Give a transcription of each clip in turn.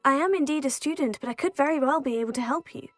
I am indeed a student, but I could very well be able to help you.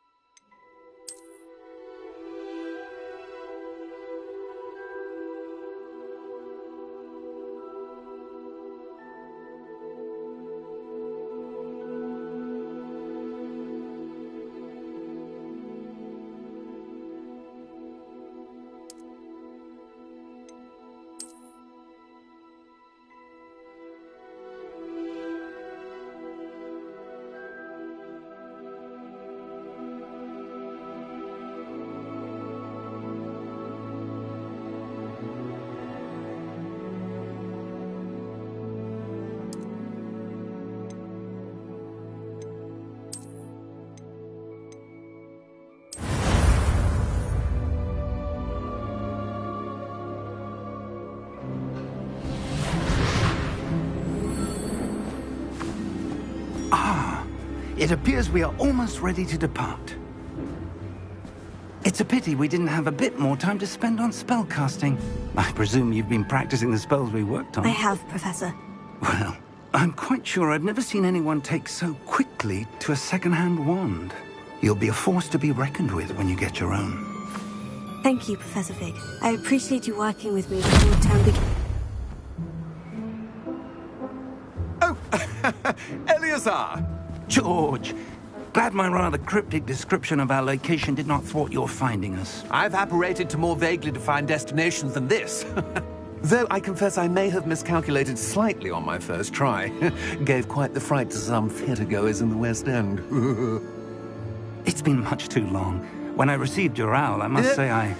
It appears we are almost ready to depart. It's a pity we didn't have a bit more time to spend on spellcasting. I presume you've been practicing the spells we worked on. I have, Professor. Well, I'm quite sure I've never seen anyone take so quickly to a second-hand wand. You'll be a force to be reckoned with when you get your own. Thank you, Professor Fig. I appreciate you working with me before the term begins. Oh, Eleazar! George, glad my rather cryptic description of our location did not thwart your finding us. I've apparated to more vaguely defined destinations than this. Though I confess I may have miscalculated slightly on my first try. Gave quite the fright to some theatre-goers in the West End. It's been much too long. When I received your owl, I must say I...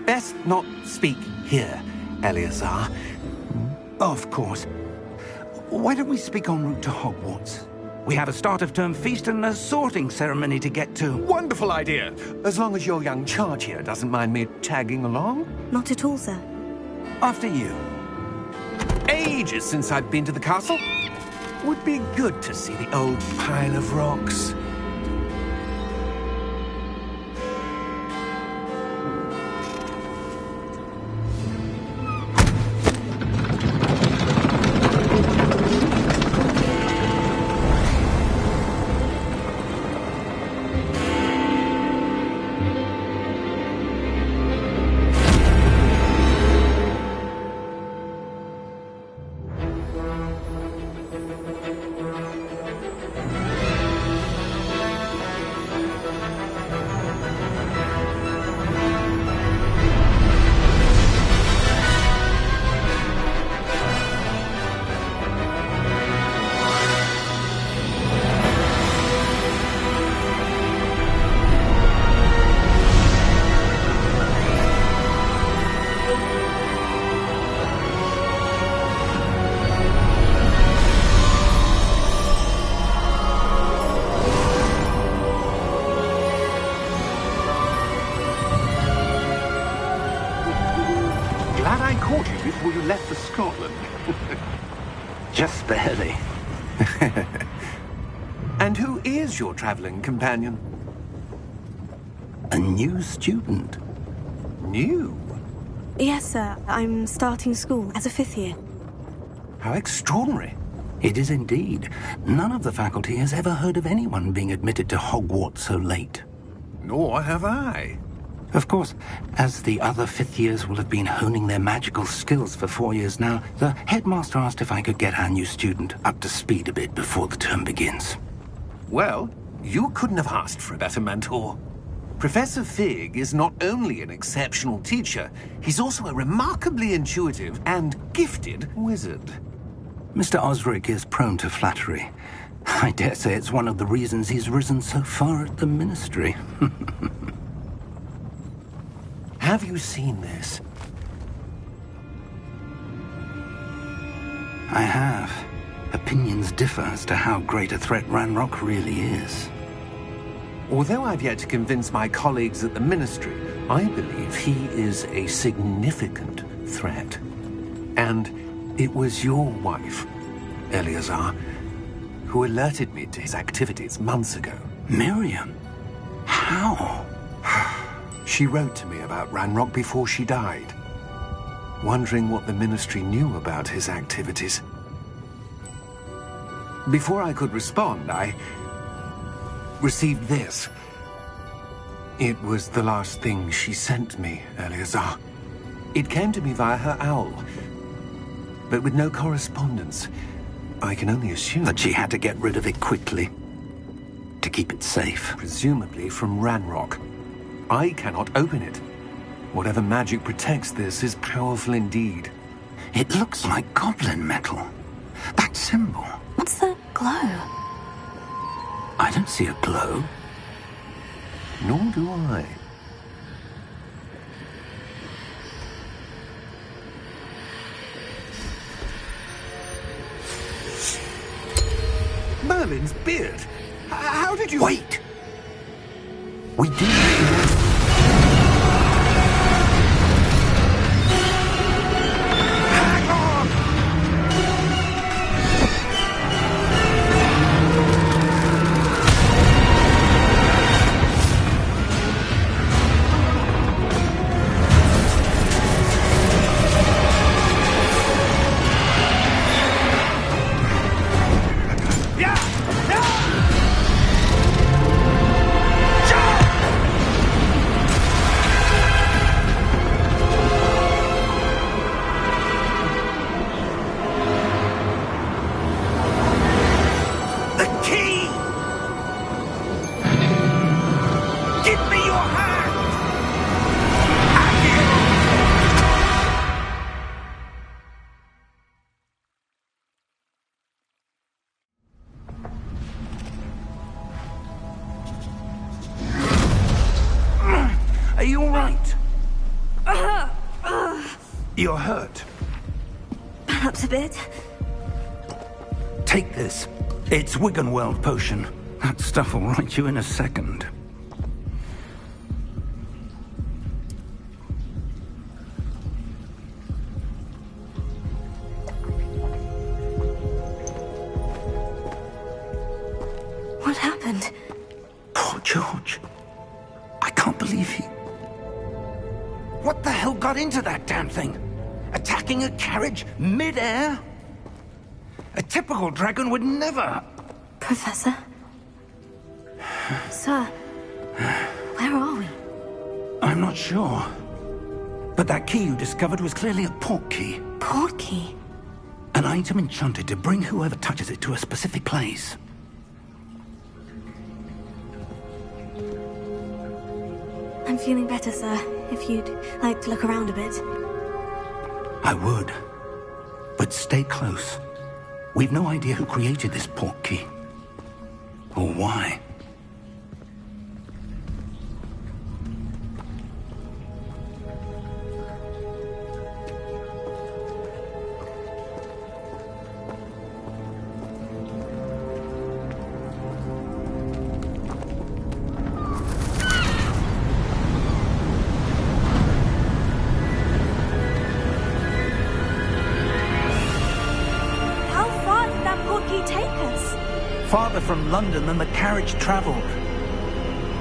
Best not speak here, Eleazar. Of course. Why don't we speak en route to Hogwarts? We have a start-of-term feast and a sorting ceremony to get to. Wonderful idea! As long as your young charge here doesn't mind me tagging along. Not at all, sir. After you. Ages since I've been to the castle. Would be good to see the old pile of rocks. Before you left for Scotland. Just barely. And who is your traveling companion? A new student. New? Yes, sir. I'm starting school as a 5th year. How extraordinary. It is indeed. None of the faculty has ever heard of anyone being admitted to Hogwarts so late. Nor have I. Of course, as the other 5th years will have been honing their magical skills for 4 years now, the headmaster asked if I could get our new student up to speed a bit before the term begins. Well, you couldn't have asked for a better mentor. Professor Fig is not only an exceptional teacher, he's also a remarkably intuitive and gifted wizard. Mr. Osric is prone to flattery. I dare say it's one of the reasons he's risen so far at the Ministry. Have you seen this? I have. Opinions differ as to how great a threat Ranrock really is. Although I've yet to convince my colleagues at the Ministry, I believe he is a significant threat. And it was your wife, Eleazar, who alerted me to his activities months ago. Miriam? How? She wrote to me about Ranrock before she died, wondering what the Ministry knew about his activities. Before I could respond, I received this. It was the last thing she sent me, Eleazar. It came to me via her owl, but with no correspondence. I can only assume That she had to get rid of it quickly to keep it safe. presumably from Ranrock. I cannot open it. Whatever magic protects this is powerful indeed. It looks like goblin metal. That symbol. What's the glow? I don't see a glow. Nor do I. Merlin's beard. How did you... Wait! We do. Are you all right? You're hurt. Perhaps a bit. Take this. It's Wiggenweld potion. That stuff will right you in a second. What happened? Poor George. I can't believe he... What the hell got into that damn thing? Attacking a carriage mid-air? A typical dragon would never... Professor? Sir, where are we? I'm not sure. But that key you discovered was clearly a port key. Port key? An item enchanted to bring whoever touches it to a specific place. I'm feeling better, sir. If you'd like to look around a bit. I would. But stay close. We've no idea who created this port key. Or why. Farther from London than the carriage travelled.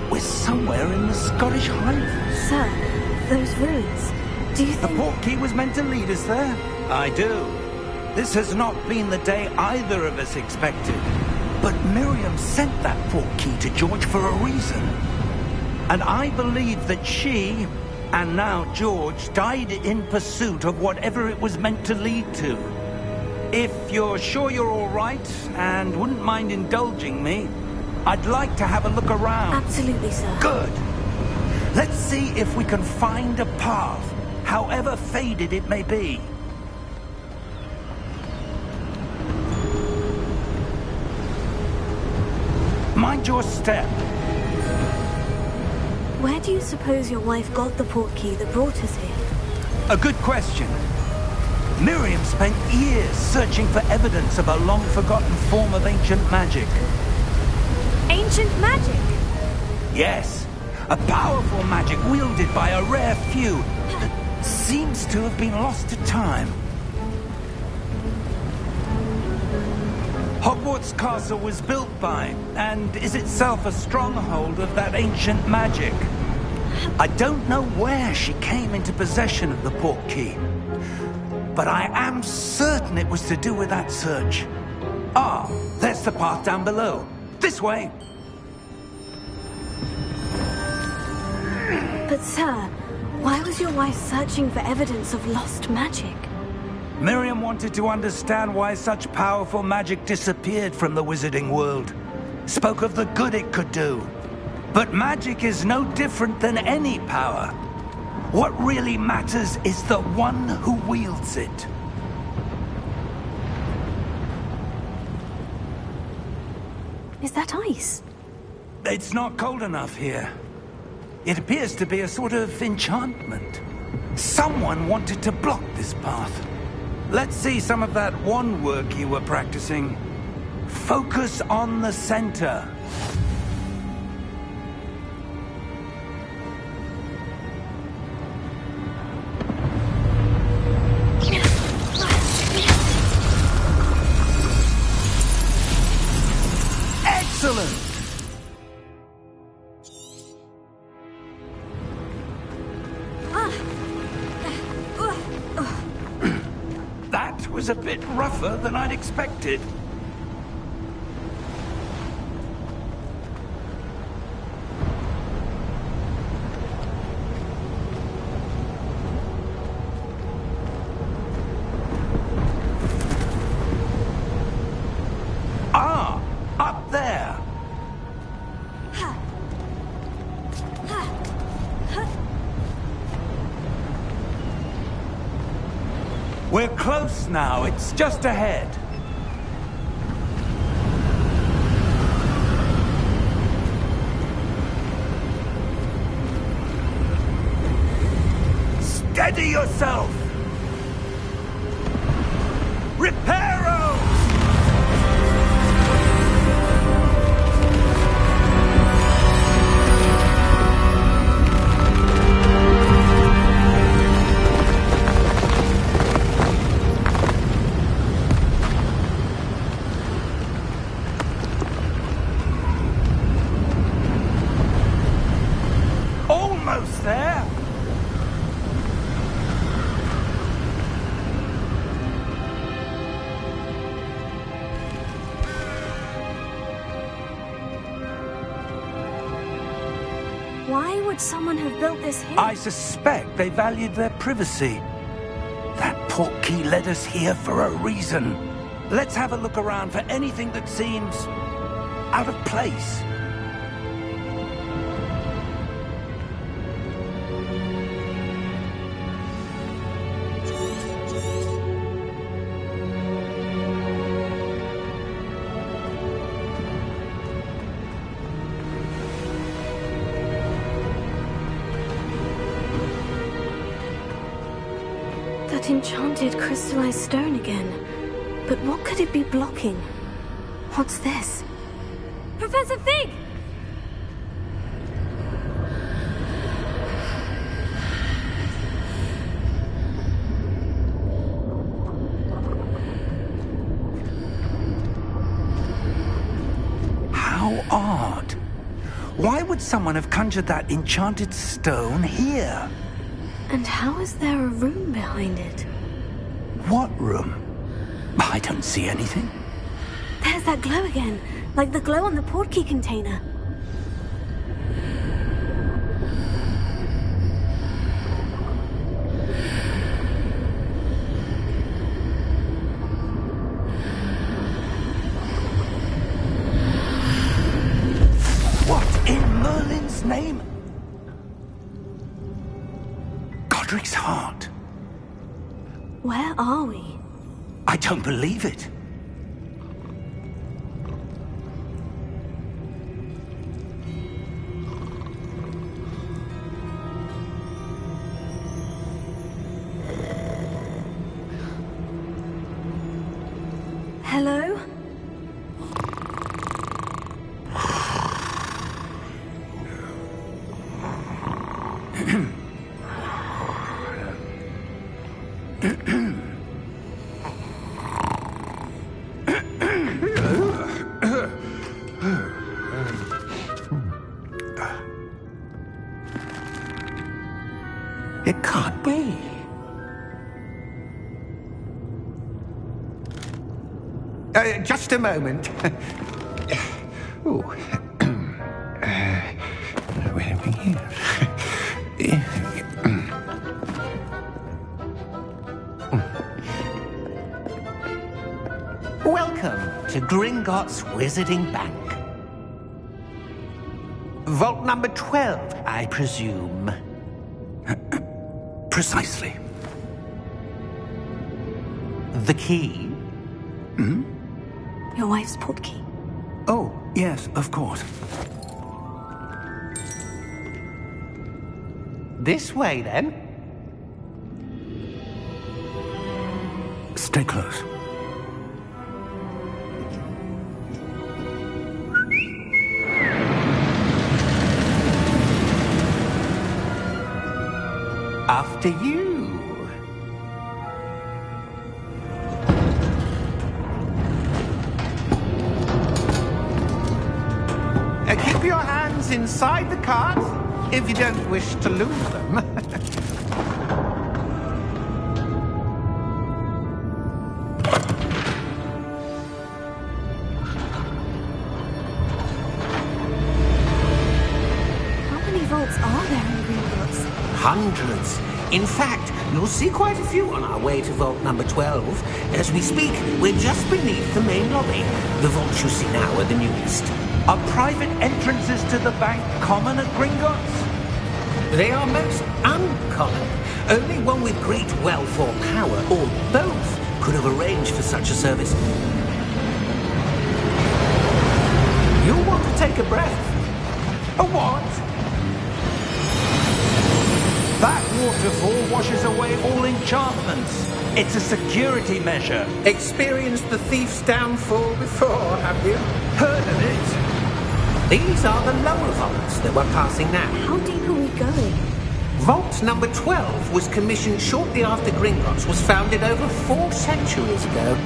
We're somewhere in the Scottish Highlands. Sir, those ruins. Do you The think... port key was meant to lead us there? I do. This has not been the day either of us expected. But Miriam sent that port key to George for a reason. And I believe that she, and now George, died in pursuit of whatever it was meant to lead to. If you're sure you're all right, and wouldn't mind indulging me, I'd like to have a look around. Absolutely, sir. Good. Let's see if we can find a path, however faded it may be. Mind your step. Where do you suppose your wife got the port key that brought us here? A good question. Miriam spent years searching for evidence of a long-forgotten form of ancient magic. Ancient magic? Yes, a powerful magic wielded by a rare few that seems to have been lost to time. Hogwarts Castle was built by, and is itself a stronghold of that ancient magic. I don't know where she came into possession of the port key, but I am certain it was to do with that search. Ah, there's the path down below. This way. But sir, why was your wife searching for evidence of lost magic? Miriam wanted to understand why such powerful magic disappeared from the wizarding world. Spoke of the good it could do. But magic is no different than any power. What really matters is the one who wields it. Is that ice? It's not cold enough here. It appears to be a sort of enchantment. Someone wanted to block this path. Let's see some of that wand work you were practicing. Focus on the center. Excellent! That was a bit rougher than I'd expected. Ah, up there. We're close now. It's just ahead. Steady yourself! Reparo! Almost there! Why would someone have built this here? I suspect they valued their privacy. That portkey led us here for a reason. Let's have a look around for anything that seems out of place. That enchanted crystallized stone again. But what could it be blocking? What's this? Professor Fig! How odd. Why would someone have conjured that enchanted stone here? And how is there a room behind it? What room? I don't see anything. There's that glow again, like the glow on the portkey container. What in Merlin's name? Godric's heart. Where are we? I don't believe it. Hello? It can't be. Just a moment. Ooh. Where are we here? Welcome to Gringotts Wizarding Bank. Vault number 12, I presume. Precisely. The key? Hmm? Your wife's portkey. Oh, yes, of course. This way, then. Stay close. After you. Keep your hands inside the cart if you don't wish to lose them. How many vaults are there in Gringotts? Hundreds. In fact, you'll see quite a few on our way to vault number 12. As we speak, we're just beneath the main lobby. The vaults you see now are the newest. Are private entrances to the bank common at Gringotts? They are most uncommon. Only one with great wealth or power, or both, could have arranged for such a service. You'll want to take a breath. A what? That waterfall washes away all enchantments. It's a security measure. Experienced the thief's downfall before, have you? Heard of it? These are the lower vaults that we're passing now. How deep are we going? Vault number 12 was commissioned shortly after Gringotts was founded over 4 centuries ago.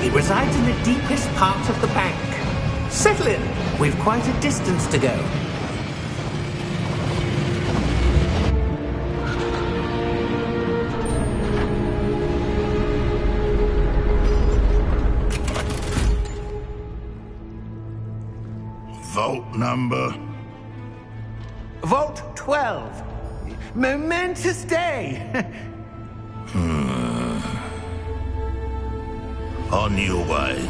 It resides in the deepest part of the bank. Settle in. We've quite a distance to go. Vault number? Vault 12. Momentous day. On your way.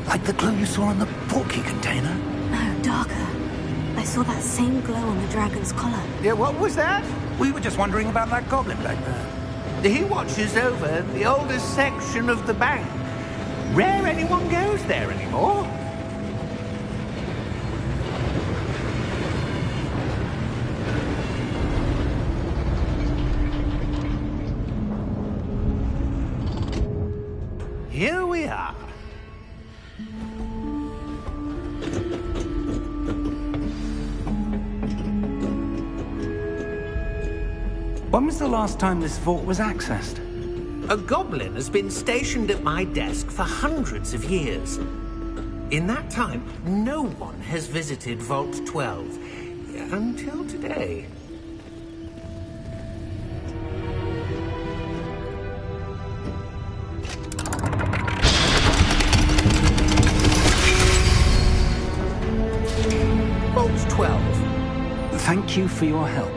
Like the glow you saw on the portkey container? No, darker. I saw that same glow on the dragon's collar. Yeah, what was that? We were just wondering about that goblin back there. He watches over the oldest section of the bank. Rare anyone goes there anymore. Here we are. When was the last time this vault was accessed? A goblin has been stationed at my desk for hundreds of years. In that time, no one has visited Vault 12. Until today. Vault 12. Thank you for your help.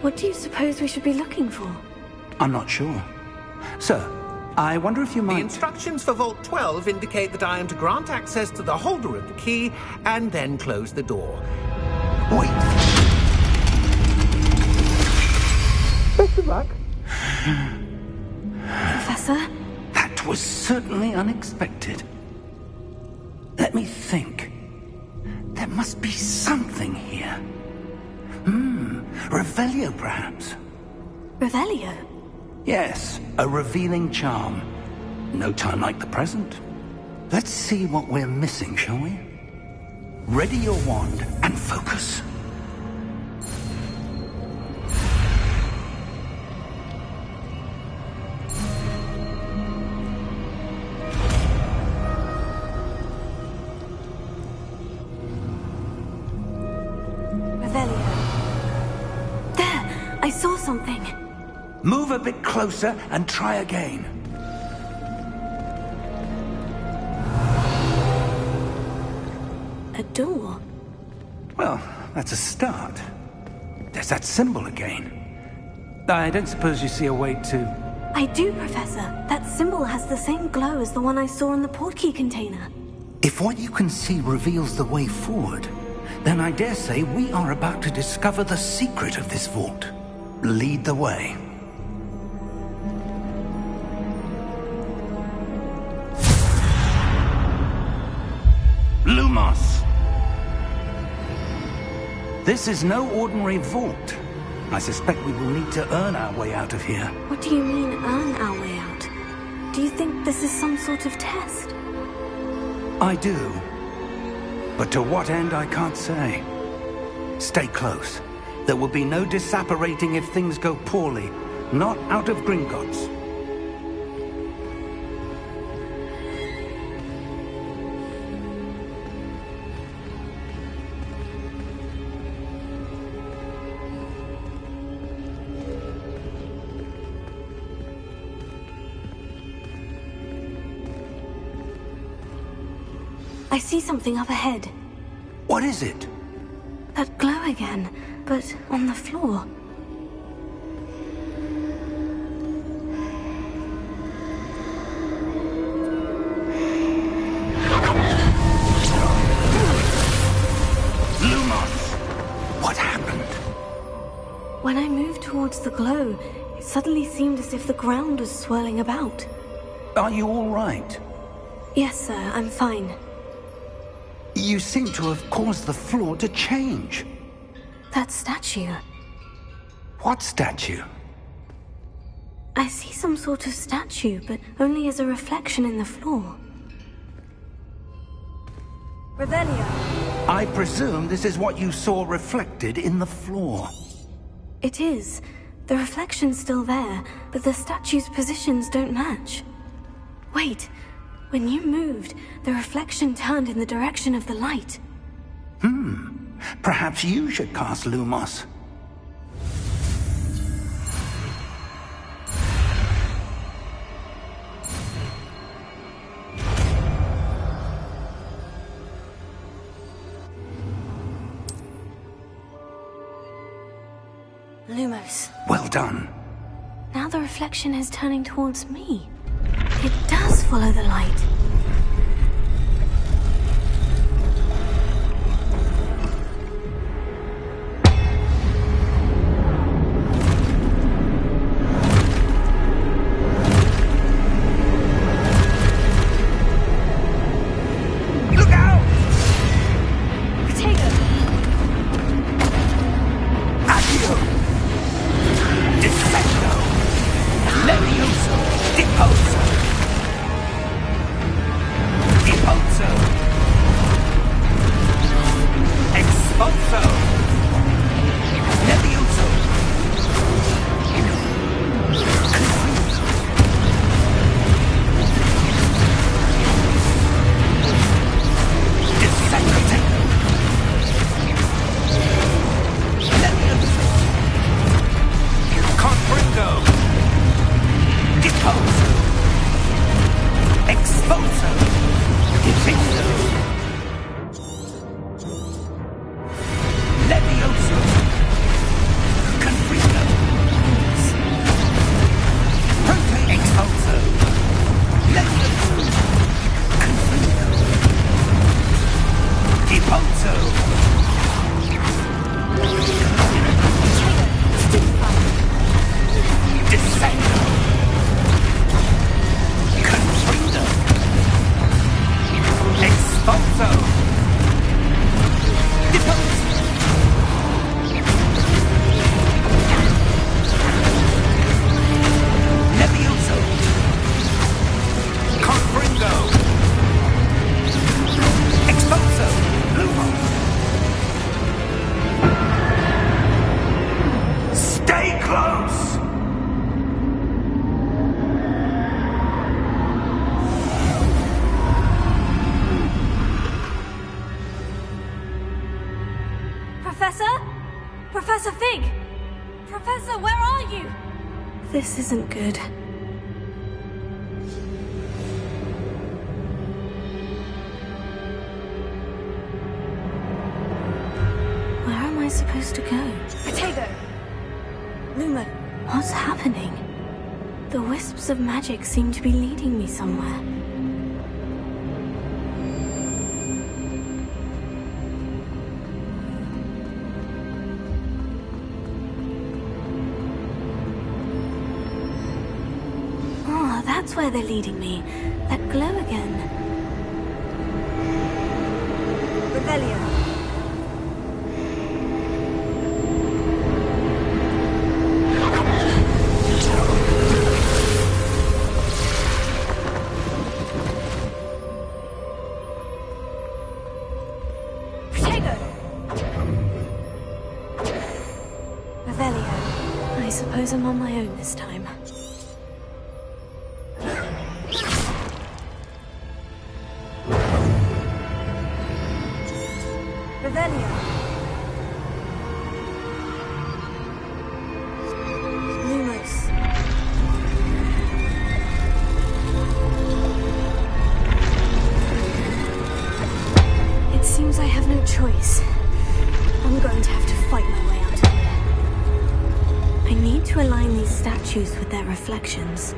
What do you suppose we should be looking for? I'm not sure. Sir, I wonder if you might... The instructions for Vault 12 indicate that I am to grant access to the holder of the key and then close the door. Wait! Best of luck. Professor? That was certainly unexpected. Let me think. There must be something here. Revelio, perhaps? Revelio? Yes, a revealing charm. No time like the present. Let's see what we're missing, shall we? Ready your wand and focus. Revelio. There! I saw something. Move a bit closer and try again. A door? Well, that's a start. There's that symbol again. I don't suppose you see a way to... I do, Professor. That symbol has the same glow as the one I saw in the portkey container. If what you can see reveals the way forward, then I dare say we are about to discover the secret of this vault. Lead the way. Lumos! This is no ordinary vault. I suspect we will need to earn our way out of here. What do you mean, earn our way out? Do you think this is some sort of test? I do. But to what end, I can't say. Stay close. There will be no disapparating if things go poorly. Not out of Gringotts. I see something up ahead. What is it? That glow again, but on the floor. Lumos! What happened? When I moved towards the glow, it suddenly seemed as if the ground was swirling about. Are you all right? Yes, sir, I'm fine. You seem to have caused the floor to change. That statue. What statue? I see some sort of statue, but only as a reflection in the floor. Revelio. I presume this is what you saw reflected in the floor. It is. The reflection's still there, but the statue's positions don't match. Wait. When you moved, the reflection turned in the direction of the light. Perhaps you should cast Lumos. Lumos. Well done. Now the reflection is turning towards me. It does follow the light. Look out! Potato! Accio! Defendo! Levioso! Deposo! Professor? Professor Fig! Professor, where are you? This isn't good. Where am I supposed to go? Potato! Lumo! What's happening? The wisps of magic seem to be leading me somewhere. Oh, that's where they're leading me. That glow again. Revelio! I suppose I'm on my own this time. Revelio! Lumos! It seems I have no choice. I'm going to have to fight my way out of here. I need to align these statues with their reflections.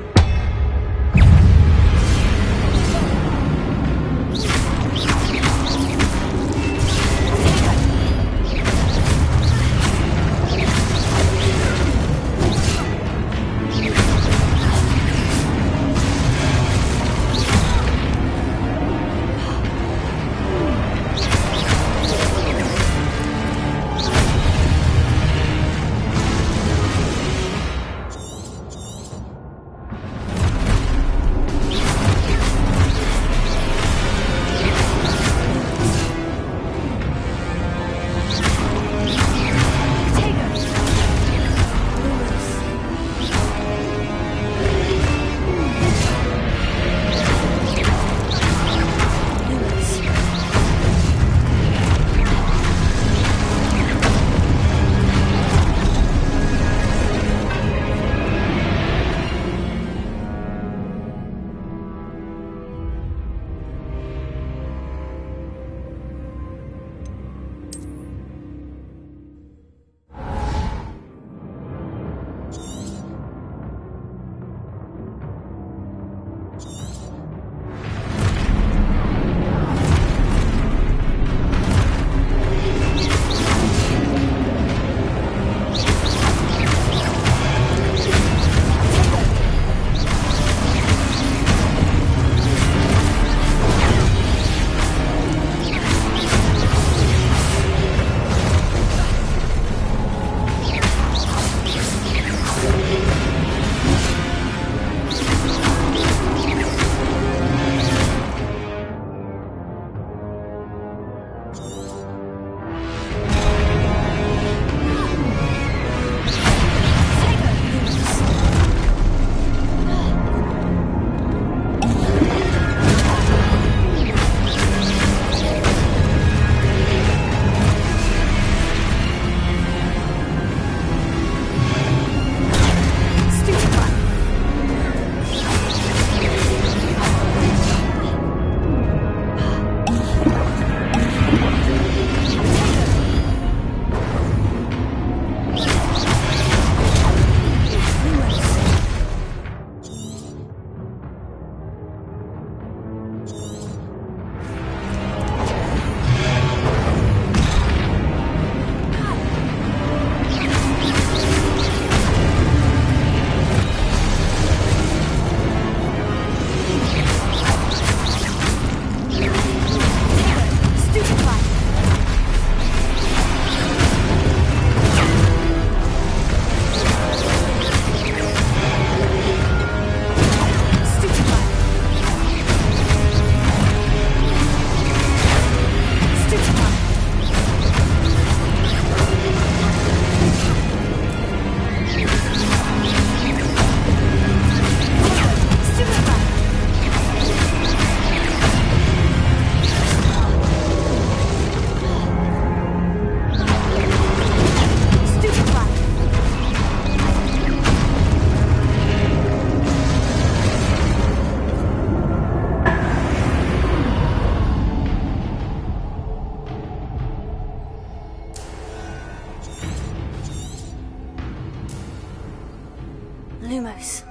Lumos.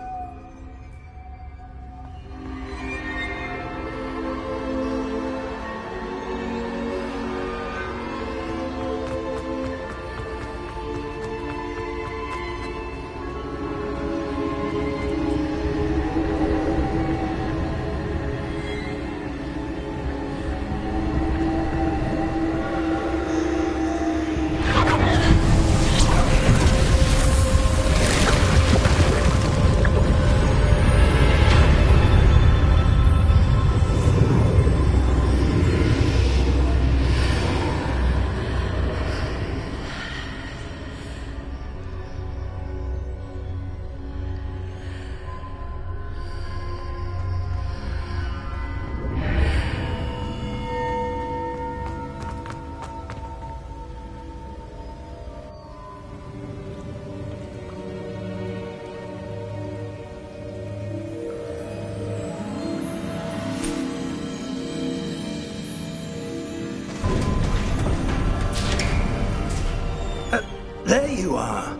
There you are.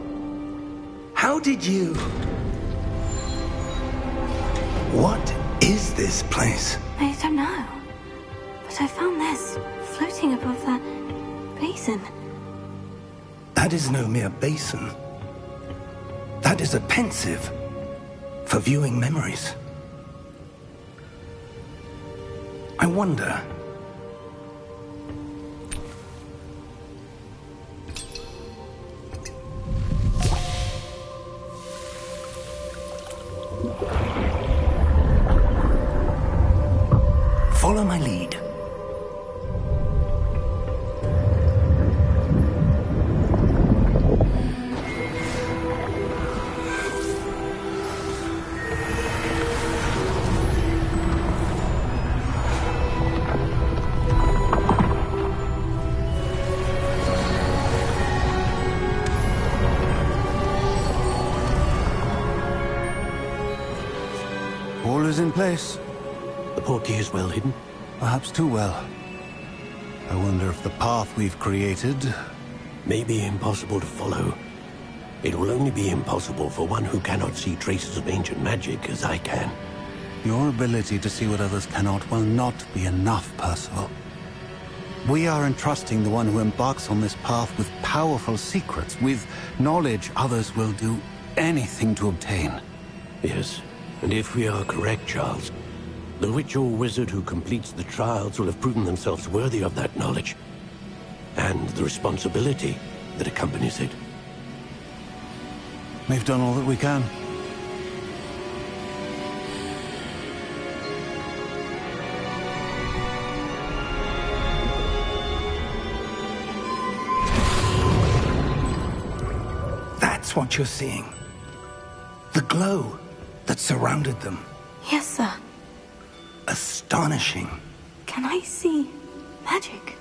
How did you... What is this place? I don't know. But I found this floating above that basin. That is no mere basin. That is a pensive for viewing memories. I wonder... Follow my lead. All is in place. The portkey is well hidden. Perhaps too well. I wonder if the path we've created... May be impossible to follow. It will only be impossible for one who cannot see traces of ancient magic as I can. Your ability to see what others cannot will not be enough, Percival. We are entrusting the one who embarks on this path with powerful secrets, with knowledge others will do anything to obtain. Yes, and if we are correct, Charles, the witch or wizard who completes the trials will have proven themselves worthy of that knowledge, and the responsibility that accompanies it. We've done all that we can. That's what you're seeing. The glow that surrounded them. Yes, sir. Astonishing. Can I see magic?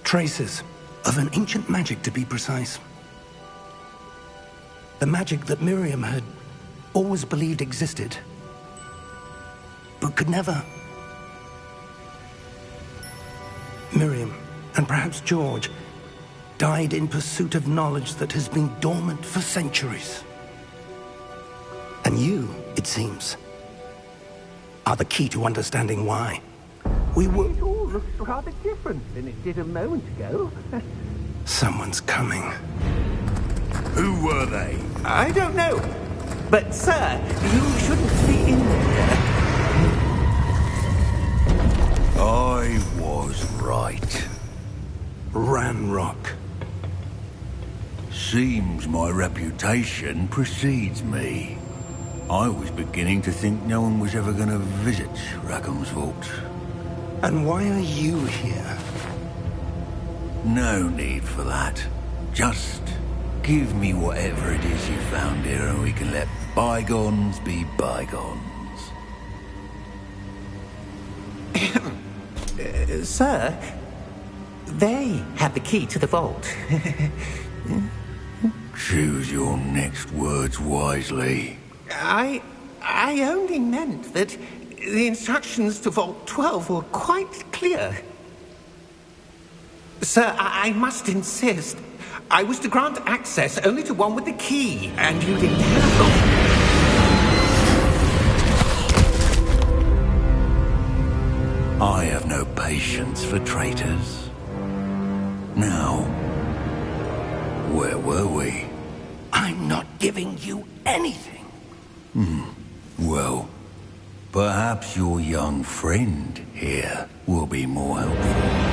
Traces of an ancient magic, to be precise. The magic that Miriam had always believed existed, but could never. Miriam, and perhaps George, died in pursuit of knowledge that has been dormant for centuries. And you, it seems, are the key to understanding why. We were... It all looks rather different than it did a moment ago. Someone's coming. Who were they? I don't know. But, sir, you shouldn't be in there. I was right. Ranrock. Seems my reputation precedes me. I was beginning to think no one was ever going to visit Rackham's vault. And why are you here? No need for that. Just give me whatever it is you found here and we can let bygones be bygones. Sir, they have the key to the vault. Choose your next words wisely. I only meant that the instructions to Vault 12 were quite clear. Sir, I must insist. I was to grant access only to one with the key, and you didn't have them. I have no patience for traitors. Now, where were we? I'm not giving you anything. Well, perhaps your young friend here will be more helpful.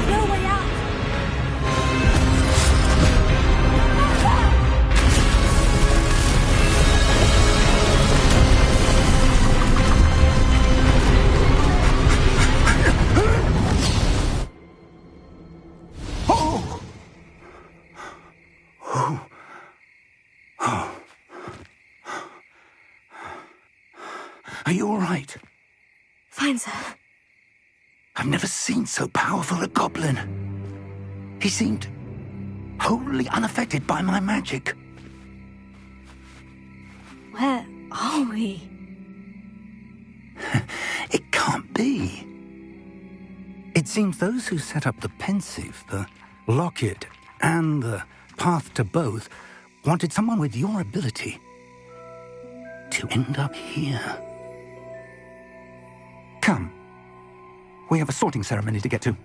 No way out! Are you all right? Fine, sir. I've never seen so powerful a goblin. He seemed wholly unaffected by my magic. Where are we? It can't be. It seems those who set up the pensive, the locket, and the path to both wanted someone with your ability to end up here. Come. We have a sorting ceremony to get to.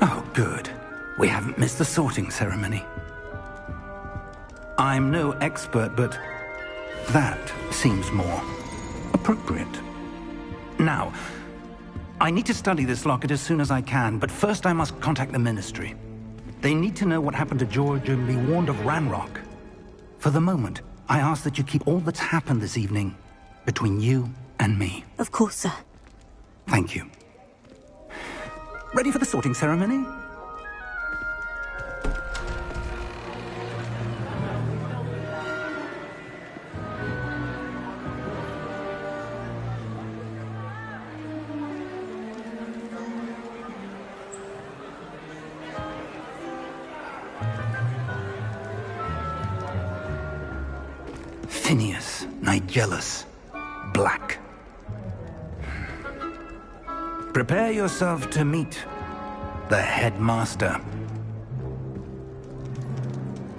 Oh, good. We haven't missed the sorting ceremony. I'm no expert, but that seems more appropriate. Now, I need to study this locket as soon as I can, but first I must contact the Ministry. They need to know what happened to George and be warned of Ranrock. For the moment, I ask that you keep all that's happened this evening between you and me. Of course, sir. Thank you. Ready for the sorting ceremony? Phineas, Nigellus, Black. Prepare yourself to meet the headmaster.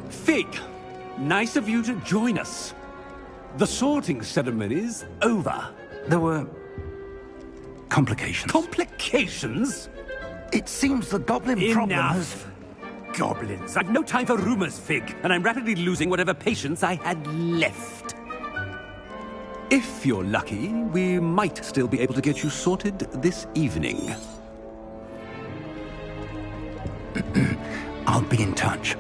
Fig, nice of you to join us. The sorting ceremony's over. There were complications. Complications? It seems the goblin problem has... Enough! Goblins. I've no time for rumors, Fig, and I'm rapidly losing whatever patience I had left. If you're lucky, we might still be able to get you sorted this evening. I'll be in touch.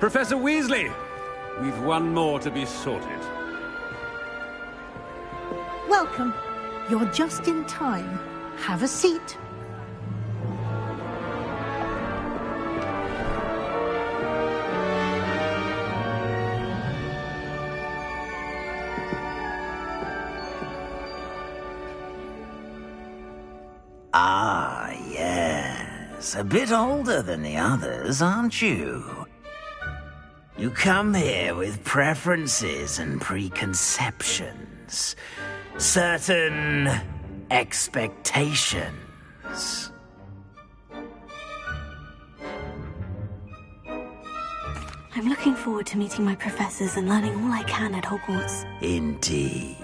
Professor Weasley, we've one more to be sorted. Welcome. You're just in time. Have a seat. Ah, yes. A bit older than the others, aren't you? You come here with preferences and preconceptions. Certain expectations. I'm looking forward to meeting my professors and learning all I can at Hogwarts. Indeed.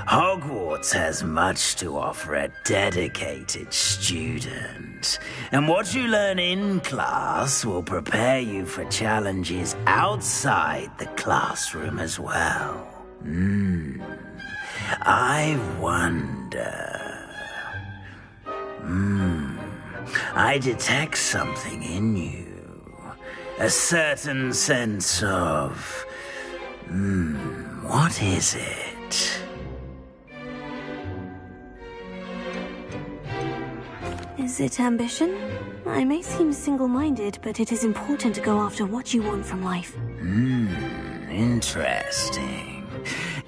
Hogwarts has much to offer a dedicated student. And what you learn in class will prepare you for challenges outside the classroom as well. I wonder... I detect something in you. A certain sense of... what is it? Is it ambition? I may seem single-minded, but it is important to go after what you want from life. Interesting.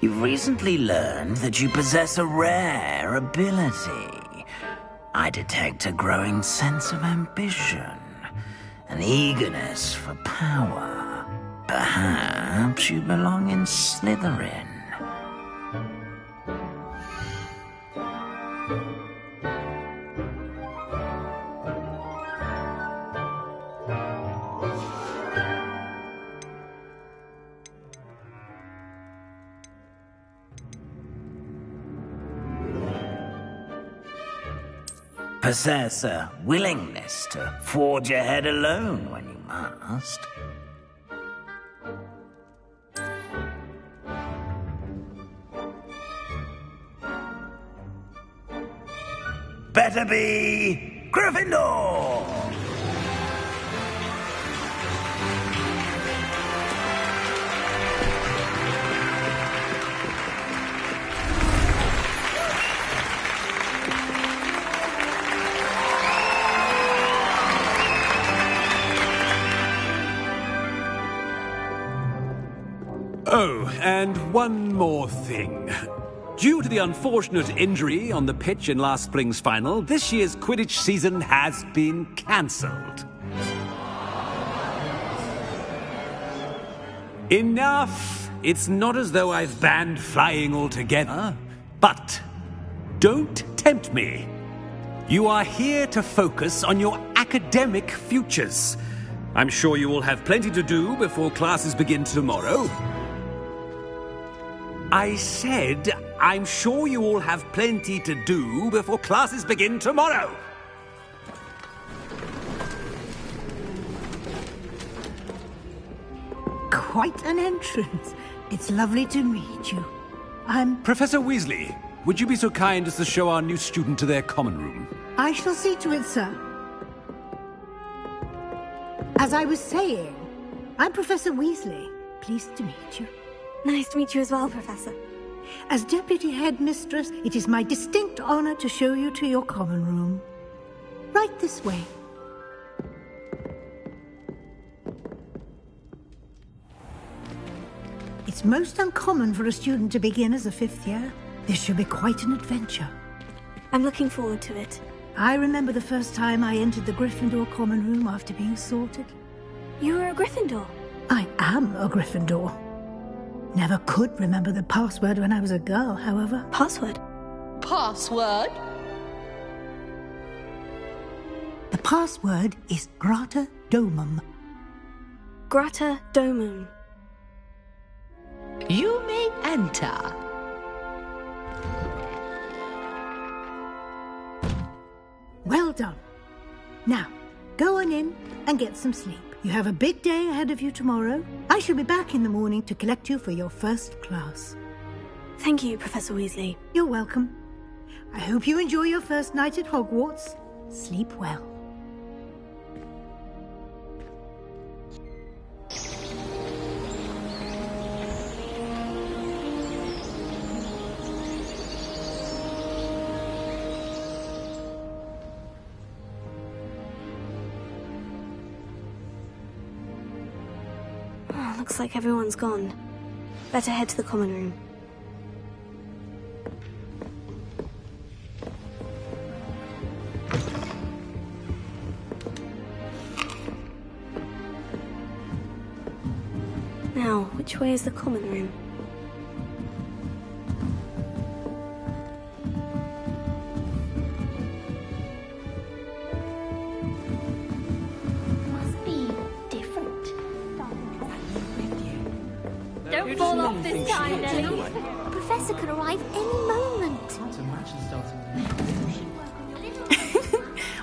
You've recently learned that you possess a rare ability. I detect a growing sense of ambition, an eagerness for power. Perhaps you belong in Slytherin. Possess a willingness to forge ahead alone when you must. Better be Gryffindor! Oh, and one more thing. Due to the unfortunate injury on the pitch in last spring's final, this year's Quidditch season has been cancelled. Enough! It's not as though I've banned flying altogether, but don't tempt me. You are here to focus on your academic futures. I'm sure you will have plenty to do before classes begin tomorrow. I said, I'm sure you all have plenty to do before classes begin tomorrow. Quite an entrance. It's lovely to meet you. I'm... Professor Weasley, would you be so kind as to show our new student to their common room? I shall see to it, sir. As I was saying, I'm Professor Weasley. Pleased to meet you. Nice to meet you as well, Professor. As Deputy Headmistress, it is my distinct honor to show you to your common room. Right this way. It's most uncommon for a student to begin as a fifth year. This should be quite an adventure. I'm looking forward to it. I remember the first time I entered the Gryffindor common room after being sorted. You were a Gryffindor? I am a Gryffindor. Never could remember the password when I was a girl, however. Password? Password? The password is Grata Domum. Grata Domum. You may enter. Well done. Now, go on in and get some sleep. You have a big day ahead of you tomorrow. I shall be back in the morning to collect you for your first class. Thank you, Professor Weasley. You're welcome. I hope you enjoy your first night at Hogwarts. Sleep well. Looks like everyone's gone. Better head to the common room. Now, which way is the common room? Must be different. Don't fall off this time, Nelly. Professor could arrive any moment.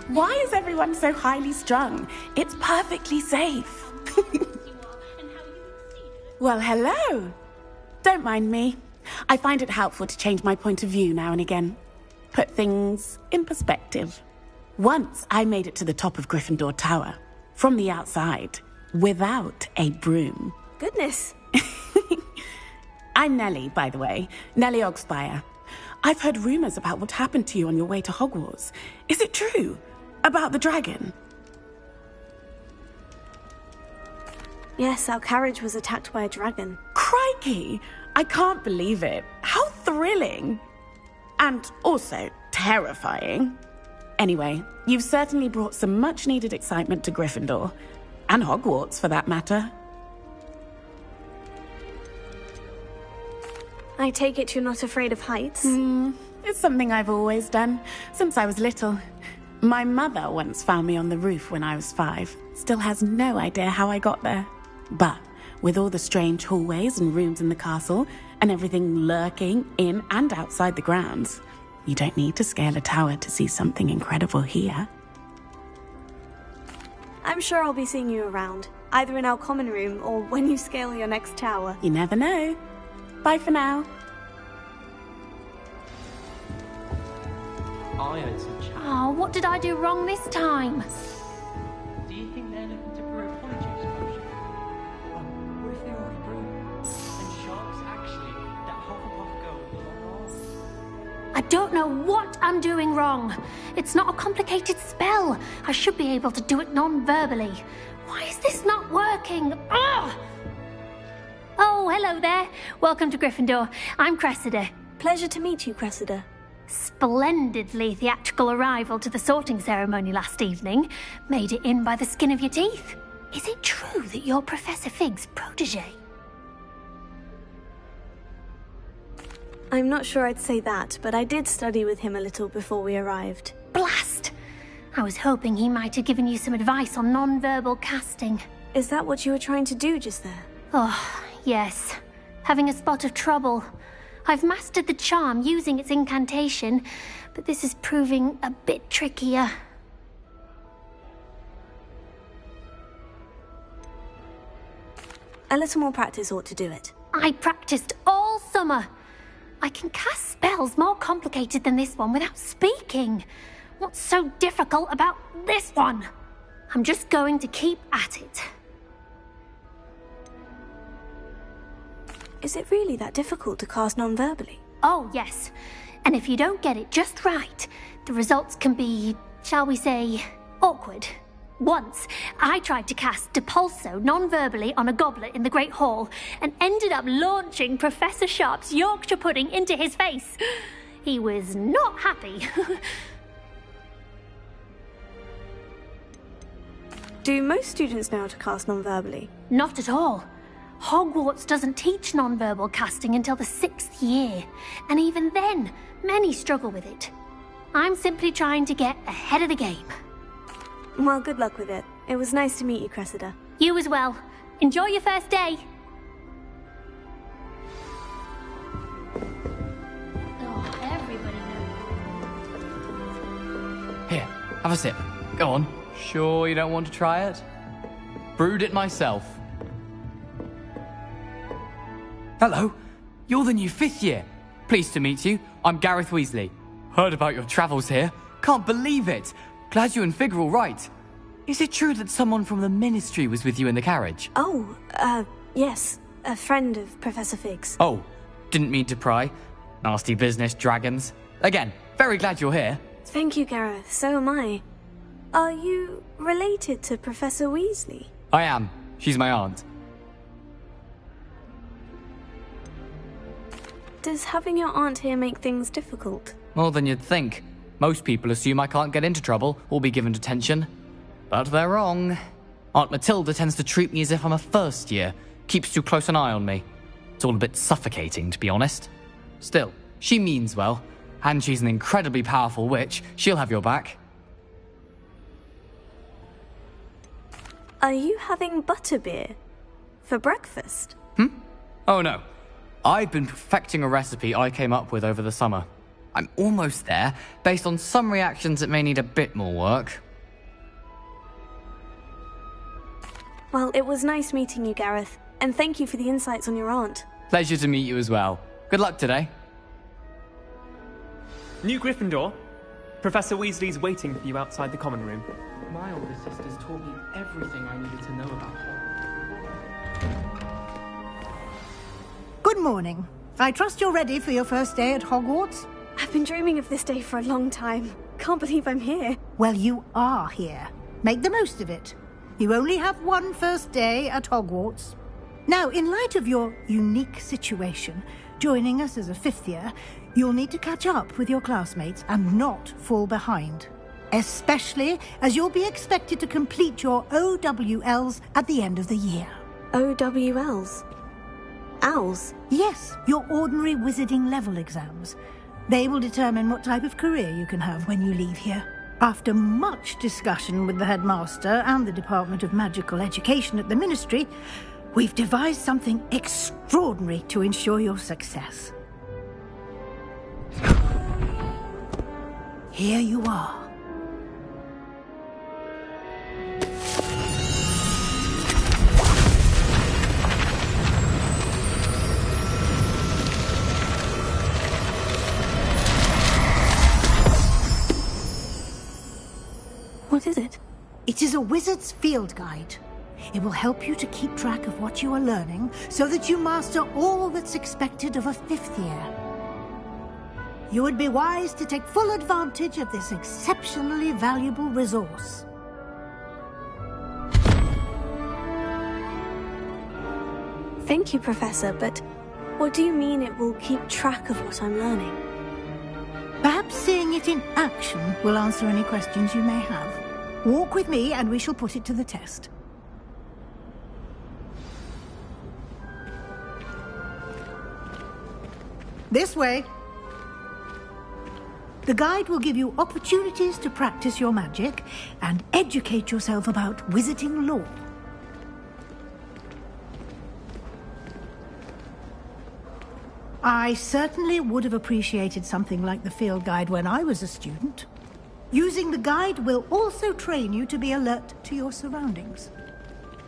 Why is everyone so highly strung? It's perfectly safe. Well, hello. Don't mind me. I find it helpful to change my point of view now and again. Put things in perspective. Once I made it to the top of Gryffindor Tower, from the outside, without a broom. Goodness. I'm Nellie, by the way. Nellie Ogspire. I've heard rumors about what happened to you on your way to Hogwarts. Is it true? About the dragon? Yes, our carriage was attacked by a dragon. Crikey! I can't believe it. How thrilling! And also terrifying. Anyway, you've certainly brought some much-needed excitement to Gryffindor. And Hogwarts, for that matter. I take it you're not afraid of heights? It's something I've always done, since I was little. My mother once found me on the roof when I was 5. Still has no idea how I got there. But with all the strange hallways and rooms in the castle, and everything lurking in and outside the grounds, you don't need to scale a tower to see something incredible here. I'm sure I'll be seeing you around, either in our common room or when you scale your next tower. You never know. Bye for now. Oh, what did I do wrong this time? Do you think they're looking to brew a polyjuice potion? What if they already brewed? And sharks actually that Hufflepuff girl belong on? I don't know what I'm doing wrong. It's not a complicated spell. I should be able to do it non-verbally. Why is this not working? Ugh! Oh, hello there. Welcome to Gryffindor. I'm Cressida. Pleasure to meet you, Cressida. Splendidly theatrical arrival to the sorting ceremony last evening. Made it in by the skin of your teeth. Is it true that you're Professor Fig's protege? I'm not sure I'd say that, but I did study with him a little before we arrived. Blast! I was hoping he might have given you some advice on non-verbal casting. Is that what you were trying to do just there? Oh, yes. Having a spot of trouble. I've mastered the charm using its incantation, but this is proving a bit trickier. A little more practice ought to do it. I practiced all summer. I can cast spells more complicated than this one without speaking. What's so difficult about this one? I'm just going to keep at it. Is it really that difficult to cast non-verbally? Oh, yes. And if you don't get it just right, the results can be, shall we say, awkward. Once, I tried to cast Depulso non-verbally on a goblet in the Great Hall and ended up launching Professor Sharp's Yorkshire pudding into his face. He was not happy. Do most students know how to cast non-verbally? Not at all. Hogwarts doesn't teach non-verbal casting until the 6th year, and even then, many struggle with it. I'm simply trying to get ahead of the game. Well, good luck with it. It was nice to meet you, Cressida. You as well. Enjoy your first day. Oh, everybody knows. Here, have a sip. Go on. Sure you don't want to try it? Brewed it myself. Hello, you're the new 5th year. Pleased to meet you. I'm Gareth Weasley. Heard about your travels here. Can't believe it. Glad you and Fig are all right. Is it true that someone from the Ministry was with you in the carriage? Oh, yes. A friend of Professor Fig's. Oh, didn't mean to pry. Nasty business, dragons. Again, very glad you're here. Thank you, Gareth. So am I. Are you related to Professor Weasley? I am. She's my aunt. Does having your aunt here make things difficult? More than you'd think. Most people assume I can't get into trouble or be given detention. But they're wrong. Aunt Matilda tends to treat me as if I'm a first year, keeps too close an eye on me. It's all a bit suffocating, to be honest. Still, she means well, and she's an incredibly powerful witch. She'll have your back. Are you having butterbeer? For breakfast? Oh no. I've been perfecting a recipe I came up with over the summer. I'm almost there. Based on some reactions, it may need a bit more work. Well, it was nice meeting you, Gareth, and thank you for the insights on your aunt. Pleasure to meet you as well. Good luck today. New Gryffindor. Professor Weasley's waiting for you outside the common room. My older sisters taught me everything I needed to know about Hogwarts. Good morning. I trust you're ready for your first day at Hogwarts? I've been dreaming of this day for a long time. Can't believe I'm here. Well, you are here. Make the most of it. You only have one first day at Hogwarts. Now, in light of your unique situation, joining us as a fifth year, you'll need to catch up with your classmates and not fall behind. Especially as you'll be expected to complete your OWLs at the end of the year. OWLs? Owls? Yes, your ordinary wizarding level exams. They will determine what type of career you can have when you leave here. After much discussion with the headmaster and the Department of Magical Education at the Ministry, we've devised something extraordinary to ensure your success. Here you are. What is it? It is a wizard's field guide. It will help you to keep track of what you are learning so that you master all that's expected of a fifth year. You would be wise to take full advantage of this exceptionally valuable resource. Thank you, Professor, but what do you mean it will keep track of what I'm learning? Perhaps seeing it in action will answer any questions you may have. Walk with me and we shall put it to the test. This way. The guide will give you opportunities to practice your magic and educate yourself about wizarding lore. I certainly would have appreciated something like the field guide when I was a student. Using the guide will also train you to be alert to your surroundings.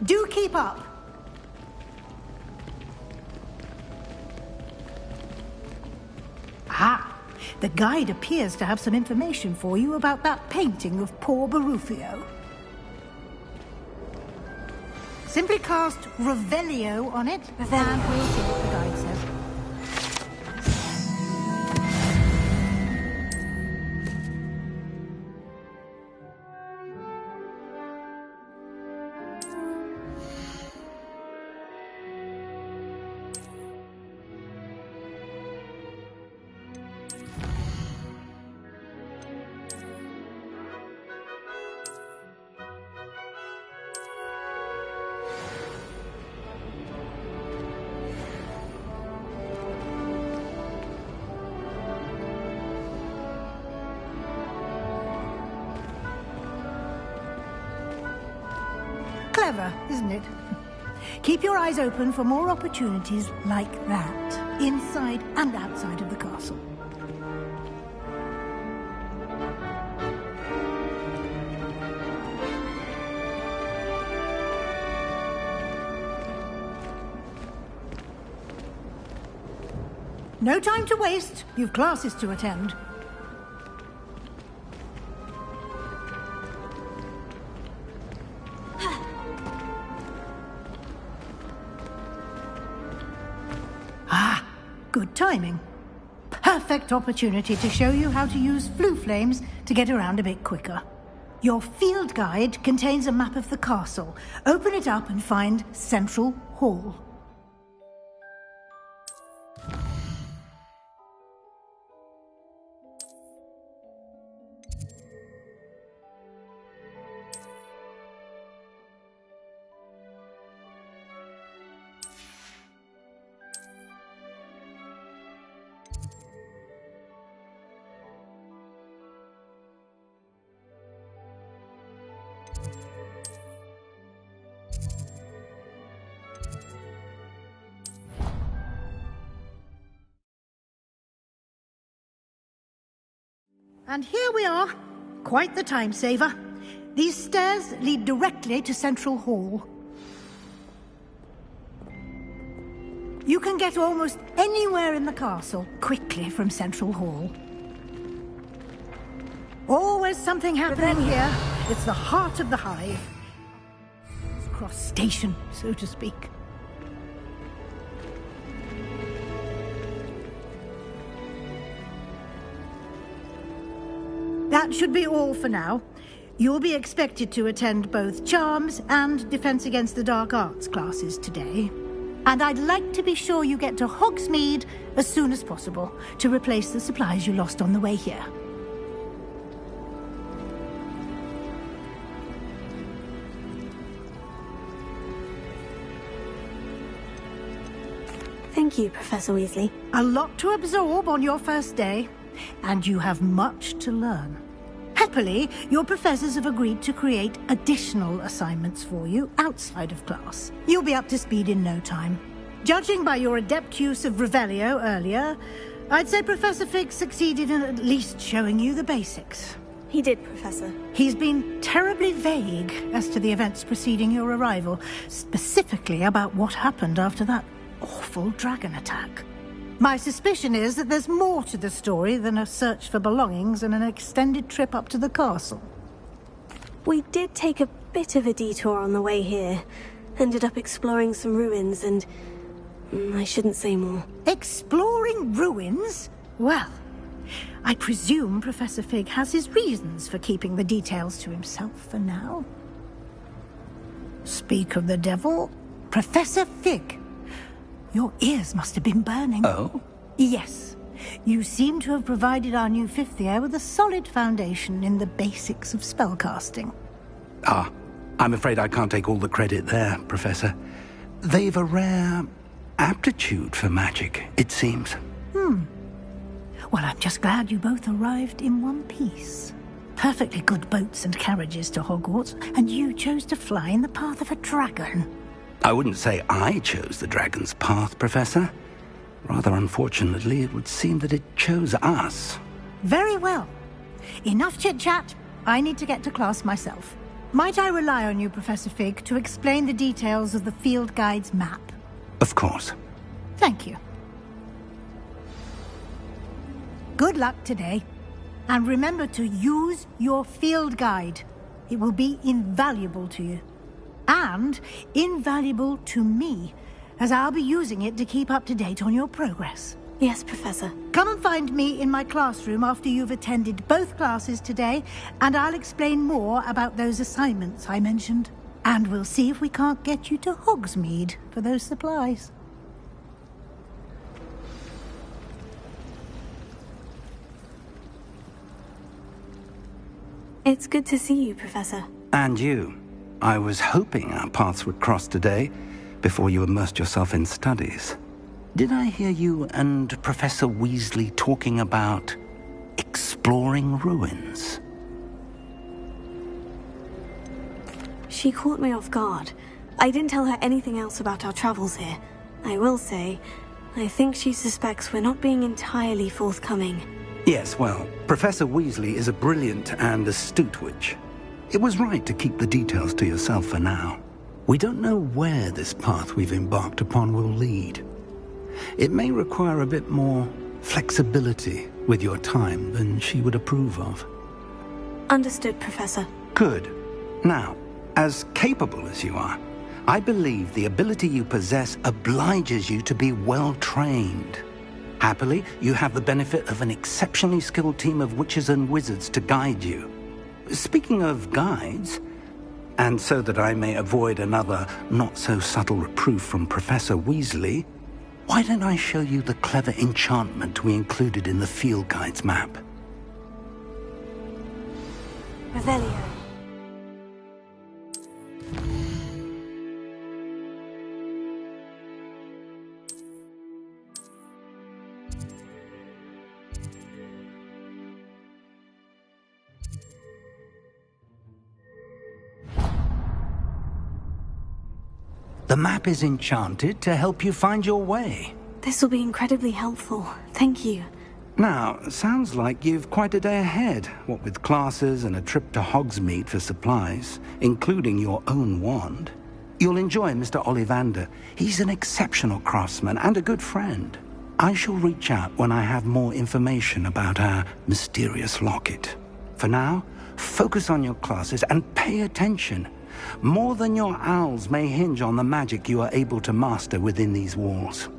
Do keep up! Ah, the guide appears to have some information for you about that painting of poor Barufio. Simply cast Revelio on it, and we'll see what the guide says. Clever, isn't it? Keep your eyes open for more opportunities like that, inside and outside of the castle. No time to waste. You've classes to attend. Good timing. Perfect opportunity to show you how to use flue flames to get around a bit quicker. Your field guide contains a map of the castle. Open it up and find Central Hall. And here we are. Quite the time saver. These stairs lead directly to Central Hall. You can get almost anywhere in the castle quickly from Central Hall. Always something happening here. It's the heart of the hive. Cross station, so to speak. That should be all for now. You'll be expected to attend both Charms and Defense Against the Dark Arts classes today. And I'd like to be sure you get to Hogsmeade as soon as possible to replace the supplies you lost on the way here. Thank you, Professor Weasley. A lot to absorb on your first day, and you have much to learn. Happily, your professors have agreed to create additional assignments for you outside of class. You'll be up to speed in no time. Judging by your adept use of Revelio earlier, I'd say Professor Fig succeeded in at least showing you the basics. He did, Professor. He's been terribly vague as to the events preceding your arrival, specifically about what happened after that awful dragon attack. My suspicion is that there's more to the story than a search for belongings and an extended trip up to the castle. We did take a bit of a detour on the way here. Ended up exploring some ruins and... I shouldn't say more. Exploring ruins? Well, I presume Professor Fig has his reasons for keeping the details to himself for now. Speak of the devil, Professor Fig. Your ears must have been burning. Oh? Yes. You seem to have provided our new fifth year with a solid foundation in the basics of spellcasting. Ah, I'm afraid I can't take all the credit there, Professor. They've a rare aptitude for magic, it seems. Well, I'm just glad you both arrived in one piece. Perfectly good boats and carriages to Hogwarts, and you chose to fly in the path of a dragon. I wouldn't say I chose the dragon's path, Professor. Rather unfortunately, it would seem that it chose us. Very well. Enough chit-chat. I need to get to class myself. Might I rely on you, Professor Fig, to explain the details of the field guide's map? Of course. Thank you. Good luck today. And remember to use your field guide. It will be invaluable to you. And invaluable to me, as I'll be using it to keep up to date on your progress. Yes, Professor. Come and find me in my classroom after you've attended both classes today, and I'll explain more about those assignments I mentioned. And we'll see if we can't get you to Hogsmeade for those supplies. It's good to see you, Professor. And you. I was hoping our paths would cross today, before you immersed yourself in studies. Did I hear you and Professor Weasley talking about exploring ruins? She caught me off guard. I didn't tell her anything else about our travels here. I will say, I think she suspects we're not being entirely forthcoming. Yes, well, Professor Weasley is a brilliant and astute witch. It was right to keep the details to yourself for now. We don't know where this path we've embarked upon will lead. It may require a bit more flexibility with your time than she would approve of. Understood, Professor. Good. Now, as capable as you are, I believe the ability you possess obliges you to be well-trained. Happily, you have the benefit of an exceptionally skilled team of witches and wizards to guide you. Speaking of guides, and so that I may avoid another not-so-subtle reproof from Professor Weasley, why don't I show you the clever enchantment we included in the field guide's map? Revelio. The map is enchanted to help you find your way. This will be incredibly helpful. Thank you. Now, sounds like you've quite a day ahead, what with classes and a trip to Hogsmeade for supplies, including your own wand. You'll enjoy Mr. Ollivander. He's an exceptional craftsman and a good friend. I shall reach out when I have more information about our mysterious locket. For now, focus on your classes and pay attention. More than your owls may hinge on the magic you are able to master within these walls.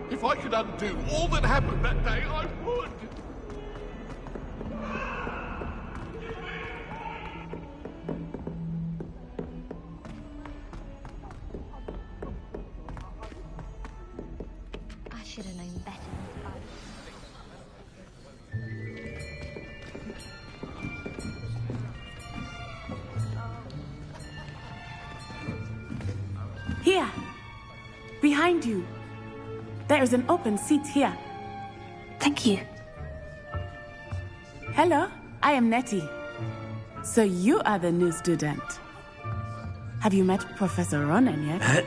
If I could undo all that happened that day, I would. I should have known better. Here! Behind you! There is an open seat here. Thank you. Hello, I am Nettie. So you are the new student. Have you met Professor Ronan yet?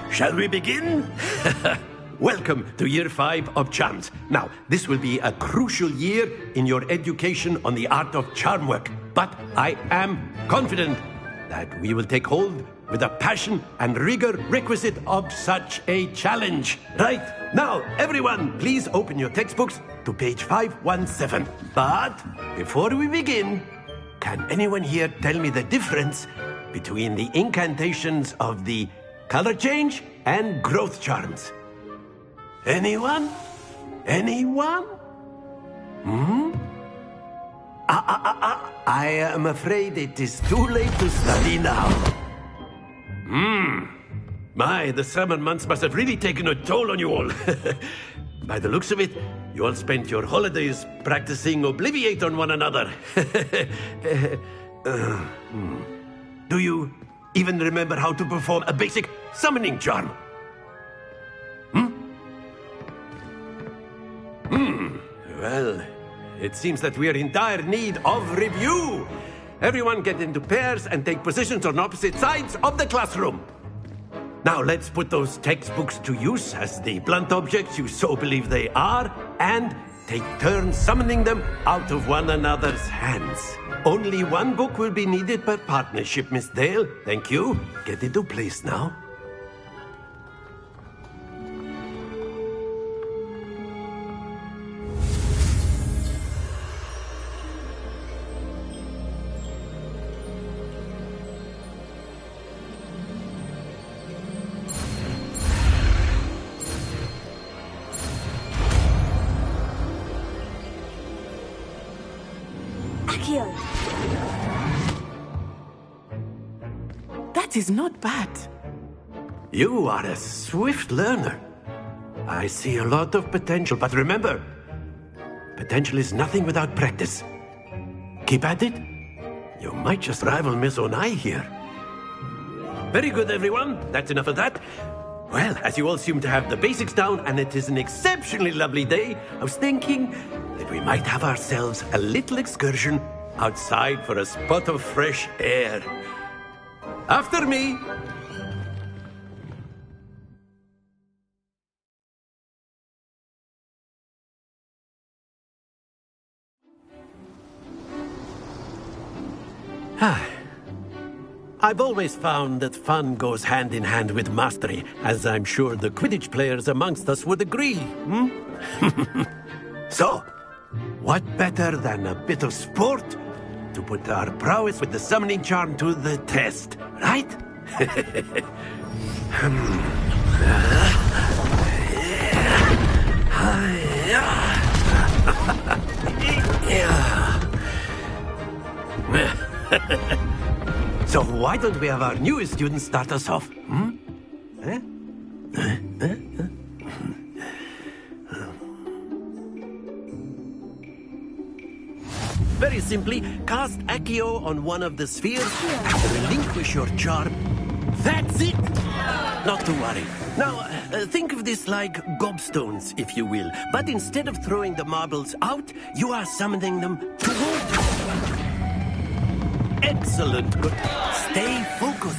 Shall we begin? Welcome to Year 5 of Charms. Now, this will be a crucial year in your education on the art of charm work. But I am confident that we will take hold with the passion and rigor requisite of such a challenge. Right, now, everyone, please open your textbooks to page 517. But before we begin, can anyone here tell me the difference between the incantations of the color change and growth charms? Anyone? Anyone? I am afraid it is too late to study now. My, the summer months must have really taken a toll on you all. By the looks of it, you all spent your holidays practicing Obliviate on one another. Do you even remember how to perform a basic summoning charm? Well, it seems that we are in dire need of review. Everyone get into pairs and take positions on opposite sides of the classroom. Now let's put those textbooks to use as the blunt objects you so believe they are, and take turns summoning them out of one another's hands. Only one book will be needed per partnership, Miss Dale. Thank you. Get into place now. That is not bad. You are a swift learner. I see a lot of potential, but remember, potential is nothing without practice. Keep at it. You might just rival Miss Onai here. Very good, everyone. That's enough of that. Well, as you all seem to have the basics down, and it is an exceptionally lovely day, I was thinking that we might have ourselves a little excursion outside for a spot of fresh air. After me. I've always found that fun goes hand in hand with mastery, as I'm sure the Quidditch players amongst us would agree. So, what better than a bit of sport to put our prowess with the summoning charm to the test, right? So why don't we have our newest student start us off? Very simply, cast Accio on one of the spheres and relinquish your charm. That's it! Not to worry. Now, think of this like gobstones, if you will. But instead of throwing the marbles out, you are summoning them toward you. Excellent. Good. Stay focused.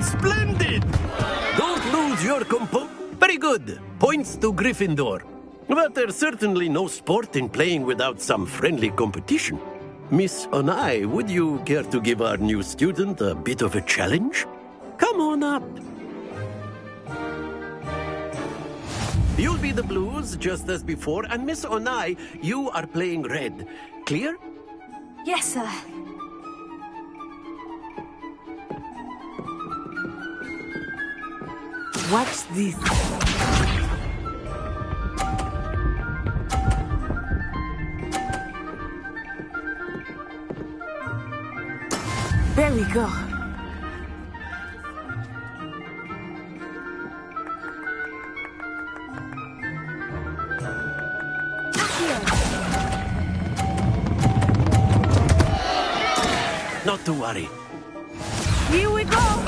Splendid! Don't lose your compo. Very good. Points to Gryffindor. But there's certainly no sport in playing without some friendly competition. Miss Onai, would you care to give our new student a bit of a challenge? Come on up. You'll be the blues, just as before, and Miss Onai, you are playing red. Clear? Yes, sir. Watch this. There we go. Not to worry. Here we go.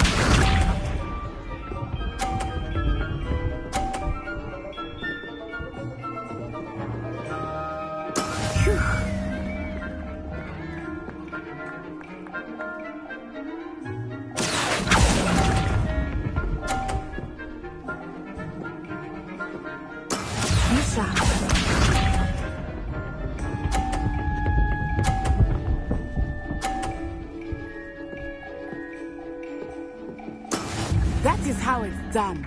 That is how it's done.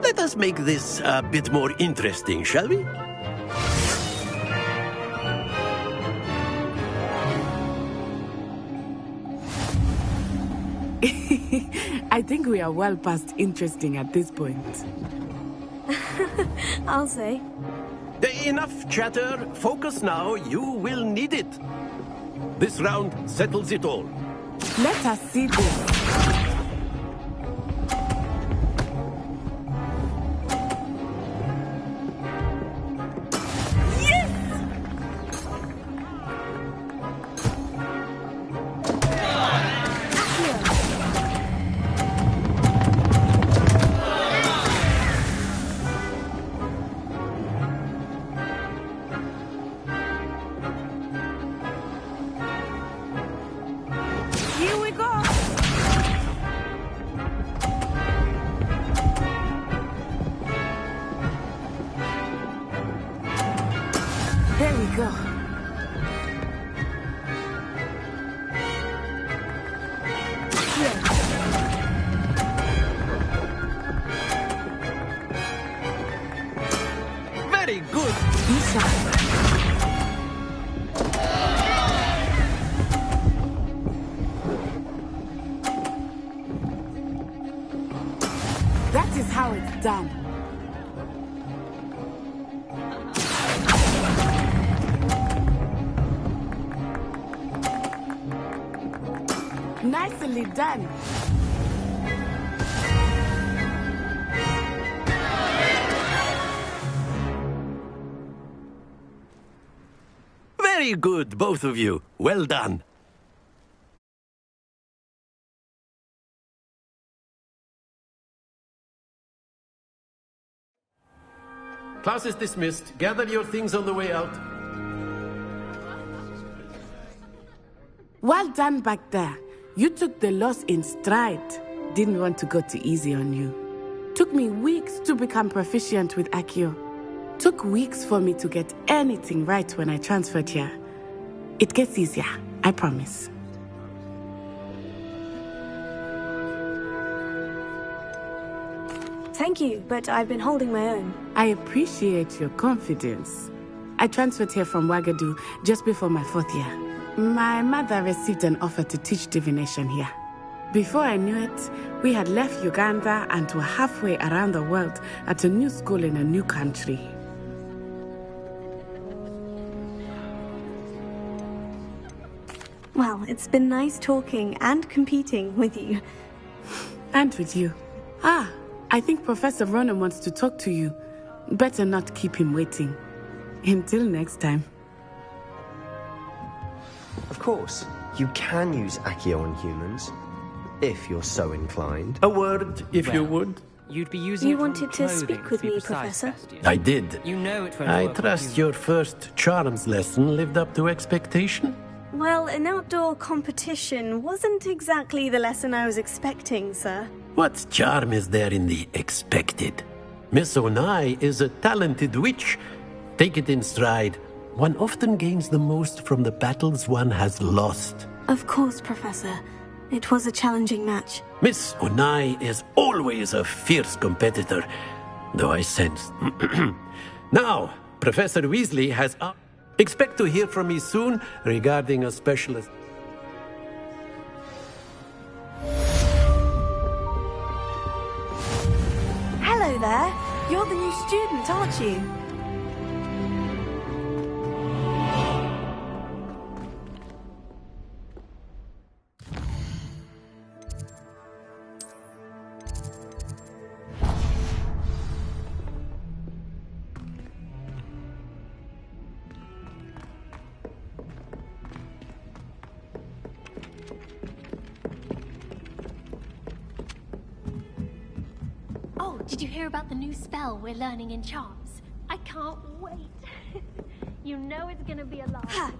Let us make this a bit more interesting, shall we? I think we are well past interesting at this point. I'll say. Enough chatter. Focus now. You will need it. This round settles it all. Let us see this. There we go. Very good. That is how it's done. Nicely done. Very good, both of you. Well done. class is dismissed. Gather your things on the way out. Well done back there. You took the loss in stride. Didn't want to go too easy on you. Took me weeks to become proficient with Accio. Took weeks for me to get anything right when I transferred here. It gets easier, I promise. Thank you, but I've been holding my own. I appreciate your confidence. I transferred here from Wagadu just before my 4th year. My mother received an offer to teach divination here. Before I knew it, we had left Uganda and were halfway around the world at a new school in a new country. Well, it's been nice talking and competing with you. And with you. Ah, I think Professor Ronan wants to talk to you. Better not keep him waiting. Until next time. Of course, you can use Accio on humans, if you're so inclined. A word, if you would. You'd be using You it on wanted to clothing, speak with to be me, precise, Professor? Bastian. I did. You know it won't I work on trust humans. your first charms lesson lived up to expectation. Well, an outdoor competition wasn't exactly the lesson I was expecting, sir. What charm is there in the expected? Miss Onai is a talented witch. Take it in stride. One often gains the most from the battles one has lost. Of course, Professor. It was a challenging match. Miss Onai is always a fierce competitor, though I sense. Now, Professor Weasley has up. Expect to hear from me soon regarding a specialist. Hello there. You're the new student, aren't you? Oh, did you hear about the new spell we're learning in Charms? I can't wait. You know it's gonna be a lot.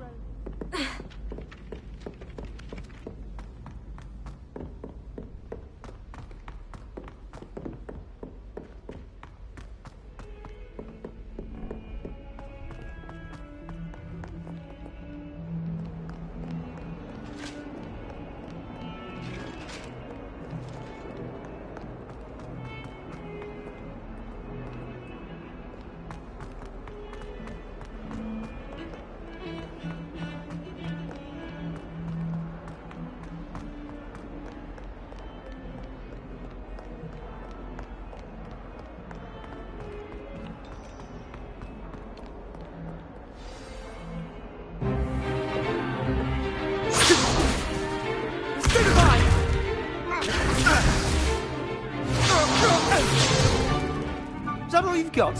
Is that all you've got?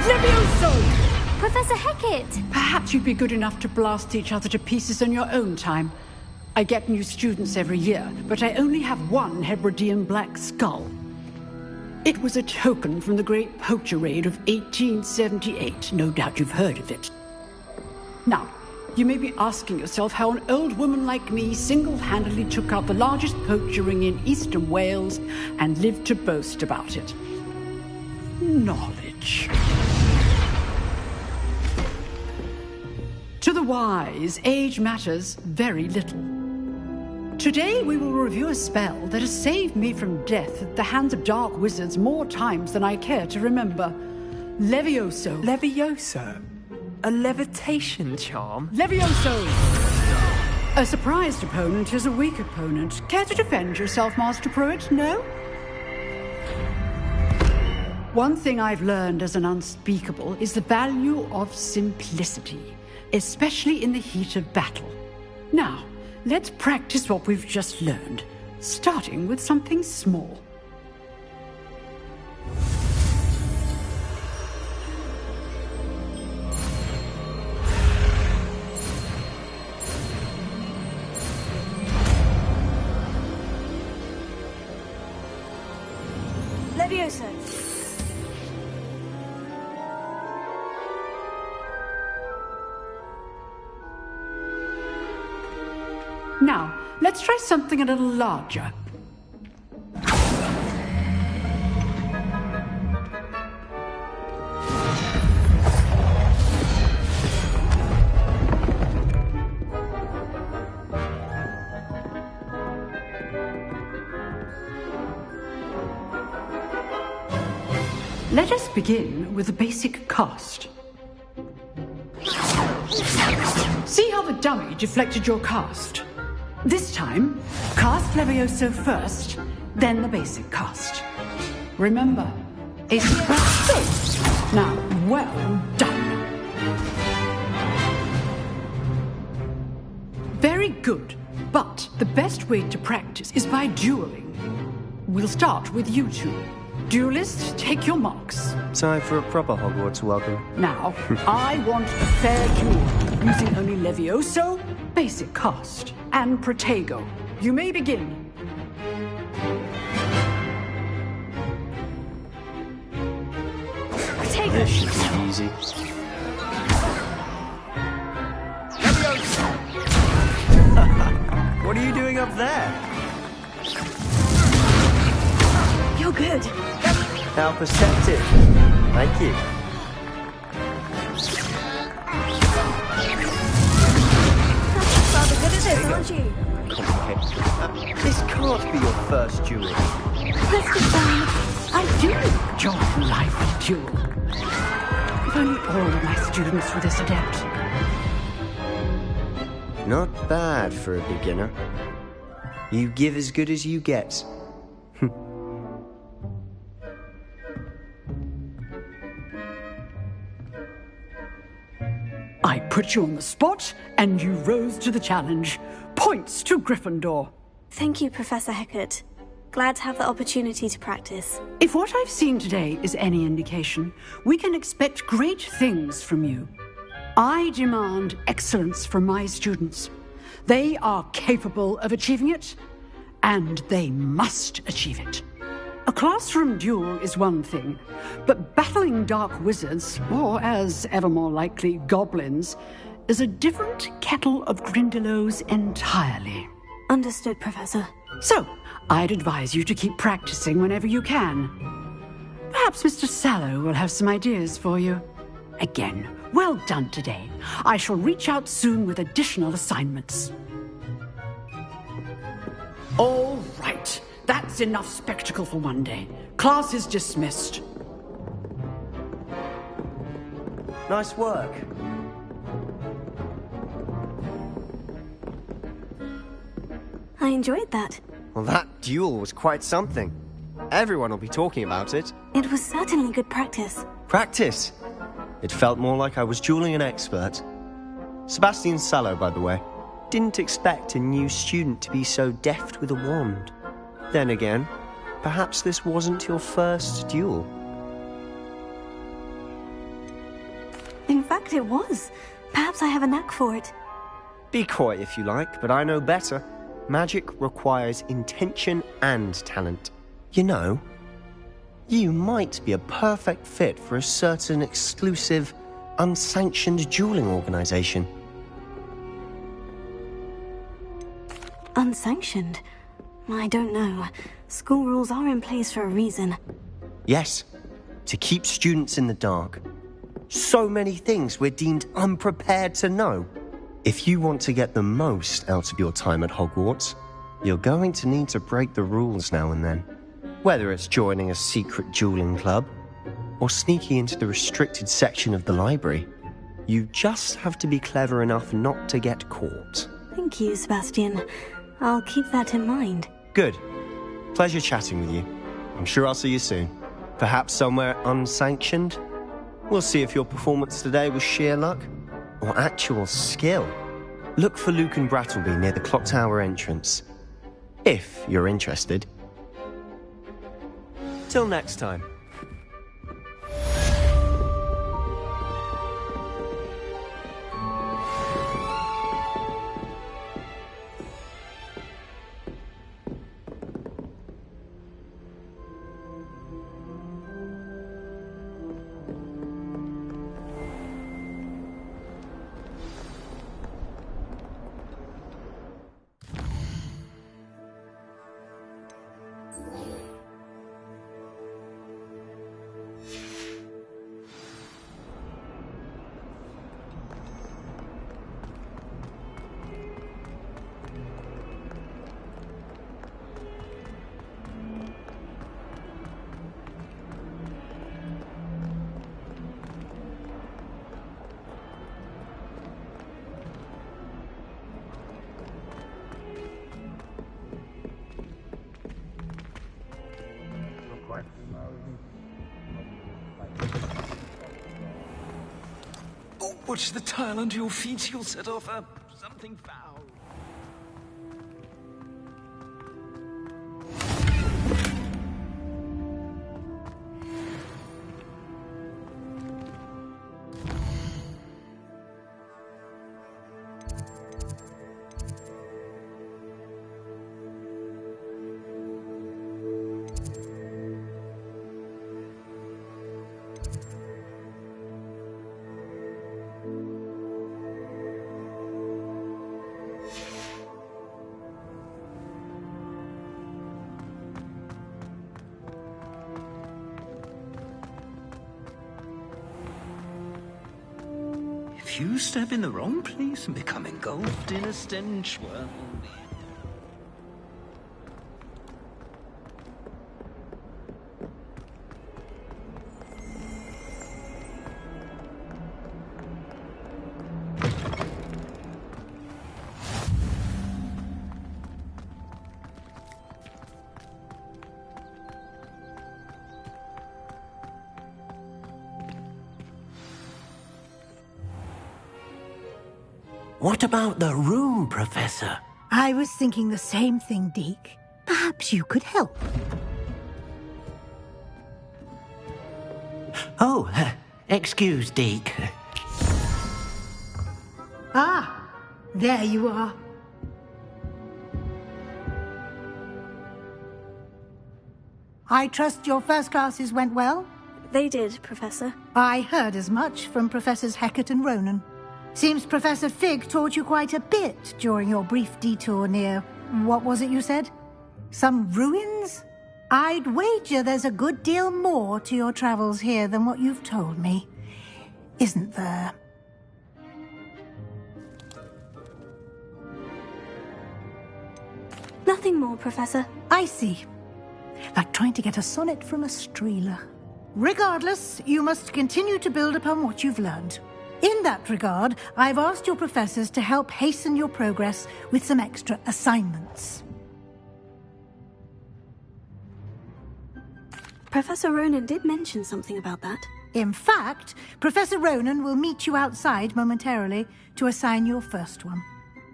Levioso! Professor Hecat! Perhaps you'd be good enough to blast each other to pieces in your own time. I get new students every year, but I only have one Hebridean black skull. It was a token from the Great Poacher Raid of 1878. No doubt you've heard of it. Now, you may be asking yourself how an old woman like me single-handedly took out the largest poacher ring in eastern Wales and lived to boast about it. Knowledge. To the wise, age matters very little. Today we will review a spell that has saved me from death at the hands of dark wizards more times than I care to remember. Levioso. Levioso? A levitation charm? Levioso! A surprised opponent is a weak opponent. Care to defend yourself, Master Pruitt? No? One thing I've learned as an unspeakable is the value of simplicity, especially in the heat of battle. Now, let's practice what we've just learned, starting with something small. Levioso! Now, let's try something a little larger. Let us begin with the basic cast. See how the dummy deflected your cast? This time, cast Levioso first, then the basic cast. Remember, a good. Now, well done. Very good, but the best way to practice is by dueling. We'll start with you two. Duelists, take your marks. Time for a proper Hogwarts welcome. Now, I want a fair duel, using only Levioso, basic cast, and Protego. You may begin. Protego! This should be easy. What are you doing up there? You're good. How perceptive. Thank you. Rather good at this, aren't you? Complicated. This can't be your first duel. Let's be fine. I do enjoy life duel. If only all of my students were this adept. Not bad for a beginner. You give as good as you get. I put you on the spot, and you rose to the challenge. Points to Gryffindor. Thank you, Professor Hecat. Glad to have the opportunity to practice. If what I've seen today is any indication, we can expect great things from you. I demand excellence from my students. They are capable of achieving it, and they must achieve it. A classroom duel is one thing, but battling dark wizards, or as ever more likely, goblins, is a different kettle of Grindylows entirely. Understood, Professor. So, I'd advise you to keep practicing whenever you can. Perhaps Mr. Sallow will have some ideas for you. Again, well done today. I shall reach out soon with additional assignments. All right. That's enough spectacle for one day. Class is dismissed. Nice work. I enjoyed that. Well, that duel was quite something. Everyone will be talking about it. It was certainly good practice. Practice? It felt more like I was dueling an expert. Sebastian Sallow, by the way. Didn't expect a new student to be so deft with a wand. Then again, perhaps this wasn't your first duel. In fact, it was. Perhaps I have a knack for it. Be coy if you like, but I know better. Magic requires intention and talent. You know, you might be a perfect fit for a certain exclusive, unsanctioned dueling organization. Unsanctioned? I don't know. School rules are in place for a reason. Yes, to keep students in the dark. So many things we're deemed unprepared to know. If you want to get the most out of your time at Hogwarts, you're going to need to break the rules now and then. Whether it's joining a secret dueling club, or sneaking into the restricted section of the library, you just have to be clever enough not to get caught. Thank you, Sebastian. I'll keep that in mind. Good. Pleasure chatting with you. I'm sure I'll see you soon. Perhaps somewhere unsanctioned? We'll see if your performance today was sheer luck or actual skill. Look for Luke and Brattleby near the clock tower entrance. If you're interested. Till next time. Oh, watch the tile under your feet. You'll set off something foul. If you step in the wrong place and become engulfed in a stench, well... What about the room, Professor? I was thinking the same thing, Deke. Perhaps you could help. Oh, excuse, Deke. Ah, there you are. I trust your first classes went well? They did, Professor. I heard as much from Professors Hecat and Ronan. Seems Professor Fig taught you quite a bit during your brief detour near... what was it you said? Some ruins? I'd wager there's a good deal more to your travels here than what you've told me. Isn't there? Nothing more, Professor. I see. Like trying to get a sonnet from a streeler. Regardless, you must continue to build upon what you've learned. In that regard, I've asked your professors to help hasten your progress with some extra assignments. Professor Ronan did mention something about that. In fact, Professor Ronan will meet you outside momentarily to assign your first one.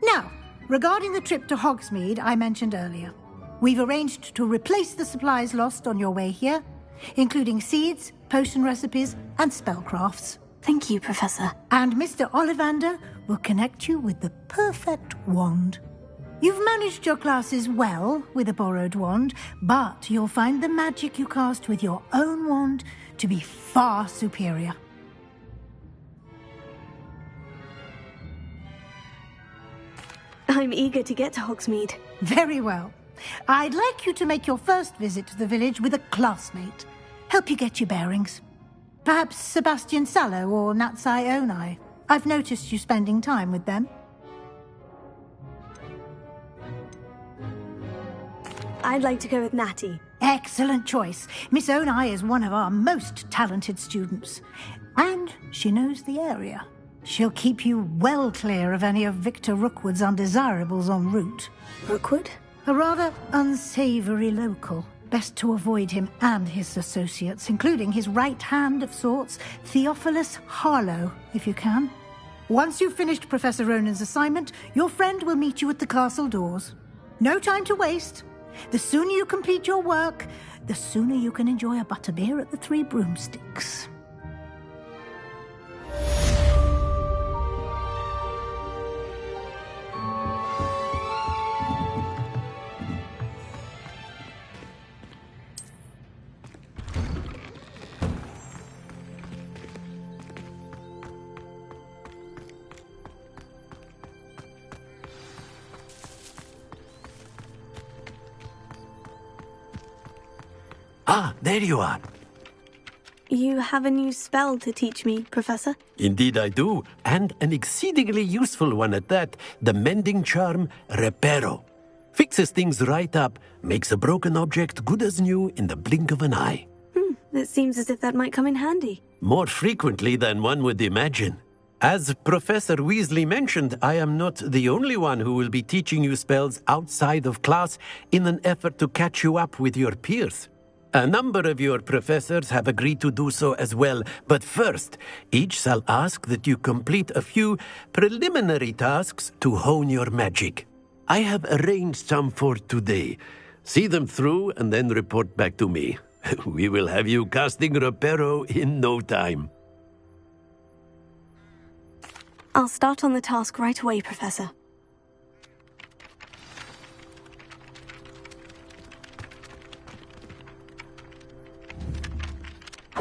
Now, regarding the trip to Hogsmeade I mentioned earlier, we've arranged to replace the supplies lost on your way here, including seeds, potion recipes, and spellcrafts. Thank you, Professor. And Mr. Ollivander will connect you with the perfect wand. You've managed your classes well with a borrowed wand, but you'll find the magic you cast with your own wand to be far superior. I'm eager to get to Hogsmeade. Very well. I'd like you to make your first visit to the village with a classmate. Help you get your bearings. Perhaps Sebastian Sallow or Natsai Onai. I've noticed you spending time with them. I'd like to go with Natty. Excellent choice. Miss Onai is one of our most talented students. And she knows the area. She'll keep you well clear of any of Victor Rookwood's undesirables en route. Rookwood? A rather unsavoury local. Best to avoid him and his associates, including his right hand of sorts, Theophilus Harlow, if you can. Once you've finished Professor Ronan's assignment, your friend will meet you at the castle doors. No time to waste. The sooner you complete your work, the sooner you can enjoy a butterbeer at the Three Broomsticks. Ah, there you are. You have a new spell to teach me, Professor? Indeed I do, and an exceedingly useful one at that. The mending charm, Reparo. Fixes things right up, makes a broken object good as new in the blink of an eye. It seems as if that might come in handy. More frequently than one would imagine. As Professor Weasley mentioned, I am not the only one who will be teaching you spells outside of class in an effort to catch you up with your peers. A number of your professors have agreed to do so as well, but first, each shall ask that you complete a few preliminary tasks to hone your magic. I have arranged some for today. See them through and then report back to me. We will have you casting Reparo in no time. I'll start on the task right away, Professor.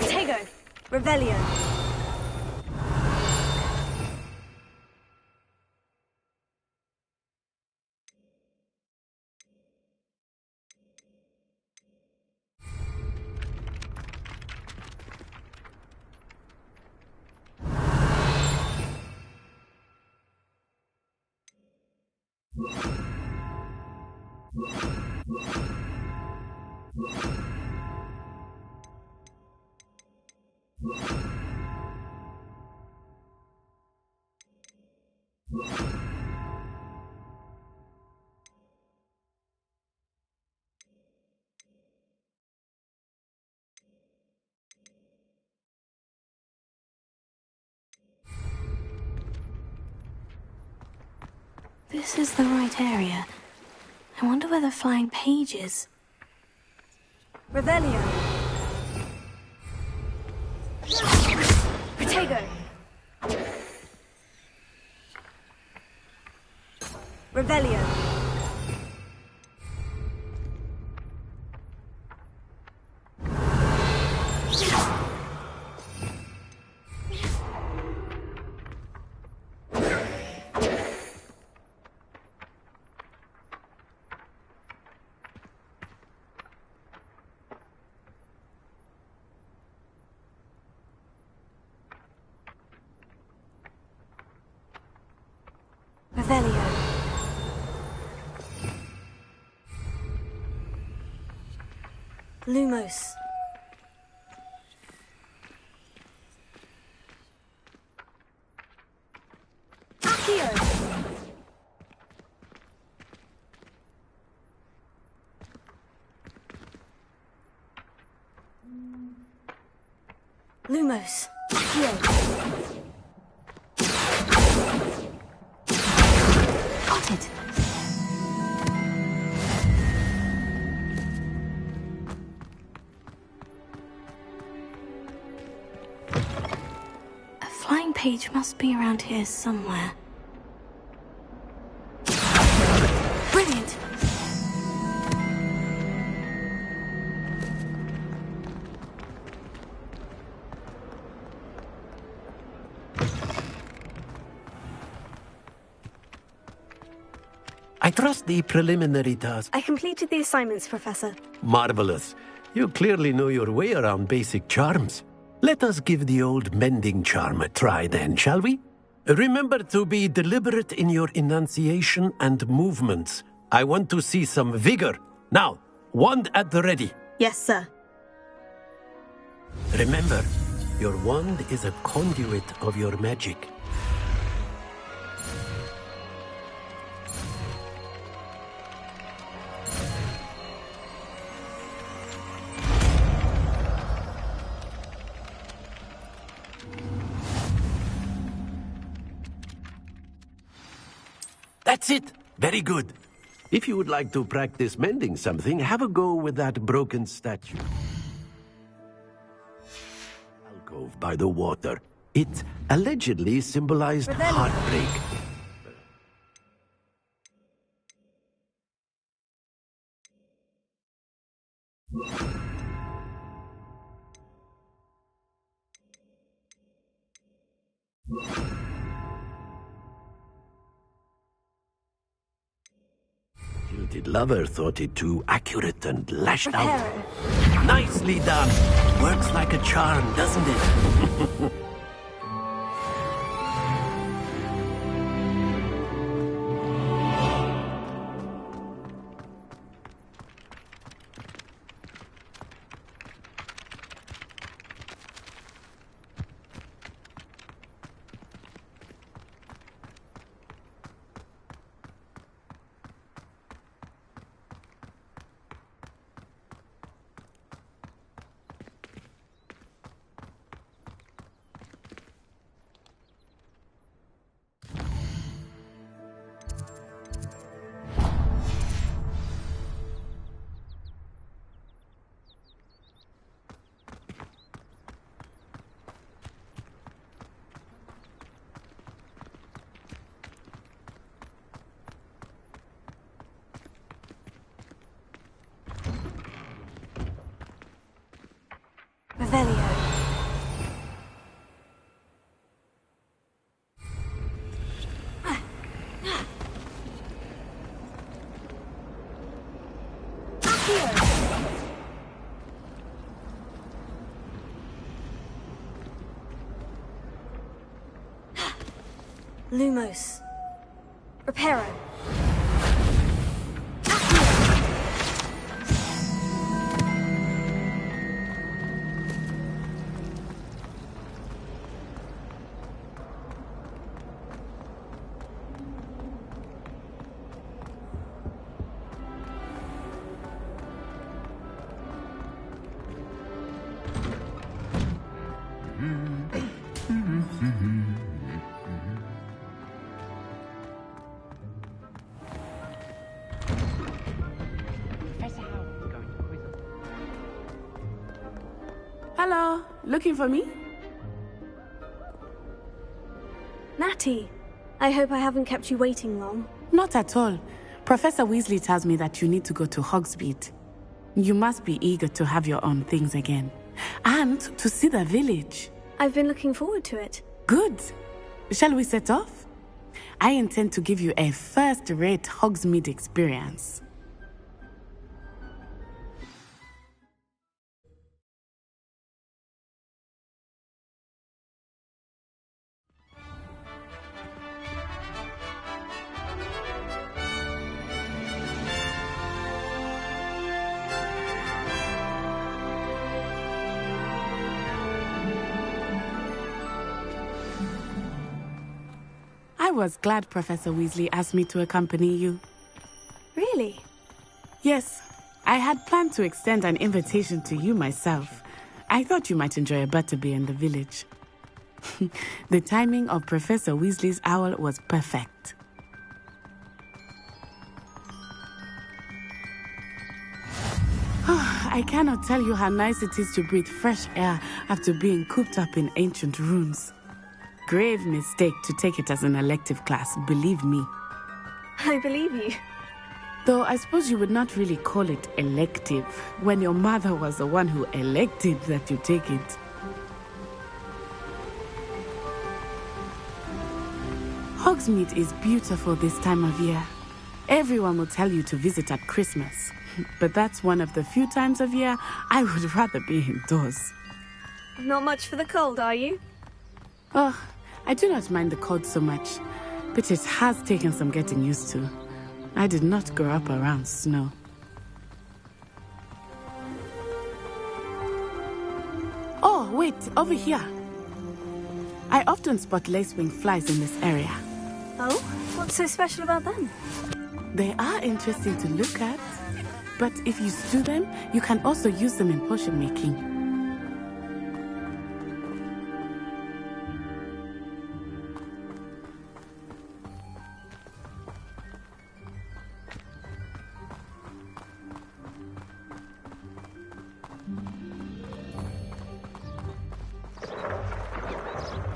Tego! Revelio! This is the right area. I wonder where the flying page is. Revelio! Protego! Revelio! Revelio. Lumos. Accio. Lumos. Accio. Got it. A flying page must be around here somewhere. Brilliant! I trust the preliminary task. I completed the assignments, Professor. Marvelous. You clearly know your way around basic charms. Let us give the old mending charm a try then, shall we? Remember to be deliberate in your enunciation and movements. I want to see some vigor. Now, wand at the ready. Yes, sir. Remember, your wand is a conduit of your magic. That's it. Very good. If you would like to practice mending something, have a go with that broken statue. Alcove by the water. It allegedly symbolized heartbreak. Jilted lover thought it too accurate and lashed out. Nicely done. Works like a charm, doesn't it? Revelio. Lumos. Reparo. Hello, looking for me? Natty, I hope I haven't kept you waiting long. Not at all. Professor Weasley tells me that you need to go to Hogsmeade. You must be eager to have your own things again. And to see the village. I've been looking forward to it. Good. Shall we set off? I intend to give you a first-rate Hogsmeade experience. I was glad Professor Weasley asked me to accompany you. Really? Yes. I had planned to extend an invitation to you myself. I thought you might enjoy a butterbeer in the village. The timing of Professor Weasley's owl was perfect. I cannot tell you how nice it is to breathe fresh air after being cooped up in ancient ruins. Grave mistake to take it as an elective class, believe me. I believe you. Though I suppose you would not really call it elective when your mother was the one who elected that you take it. Hogsmeade is beautiful this time of year. Everyone will tell you to visit at Christmas, but that's one of the few times of year I would rather be indoors. Not much for the cold, are you? Oh, I do not mind the cold so much, but it has taken some getting used to. I did not grow up around snow. Oh, wait, over here. I often spot lacewing flies in this area. Oh? What's so special about them? They are interesting to look at, but if you stew them, you can also use them in potion making.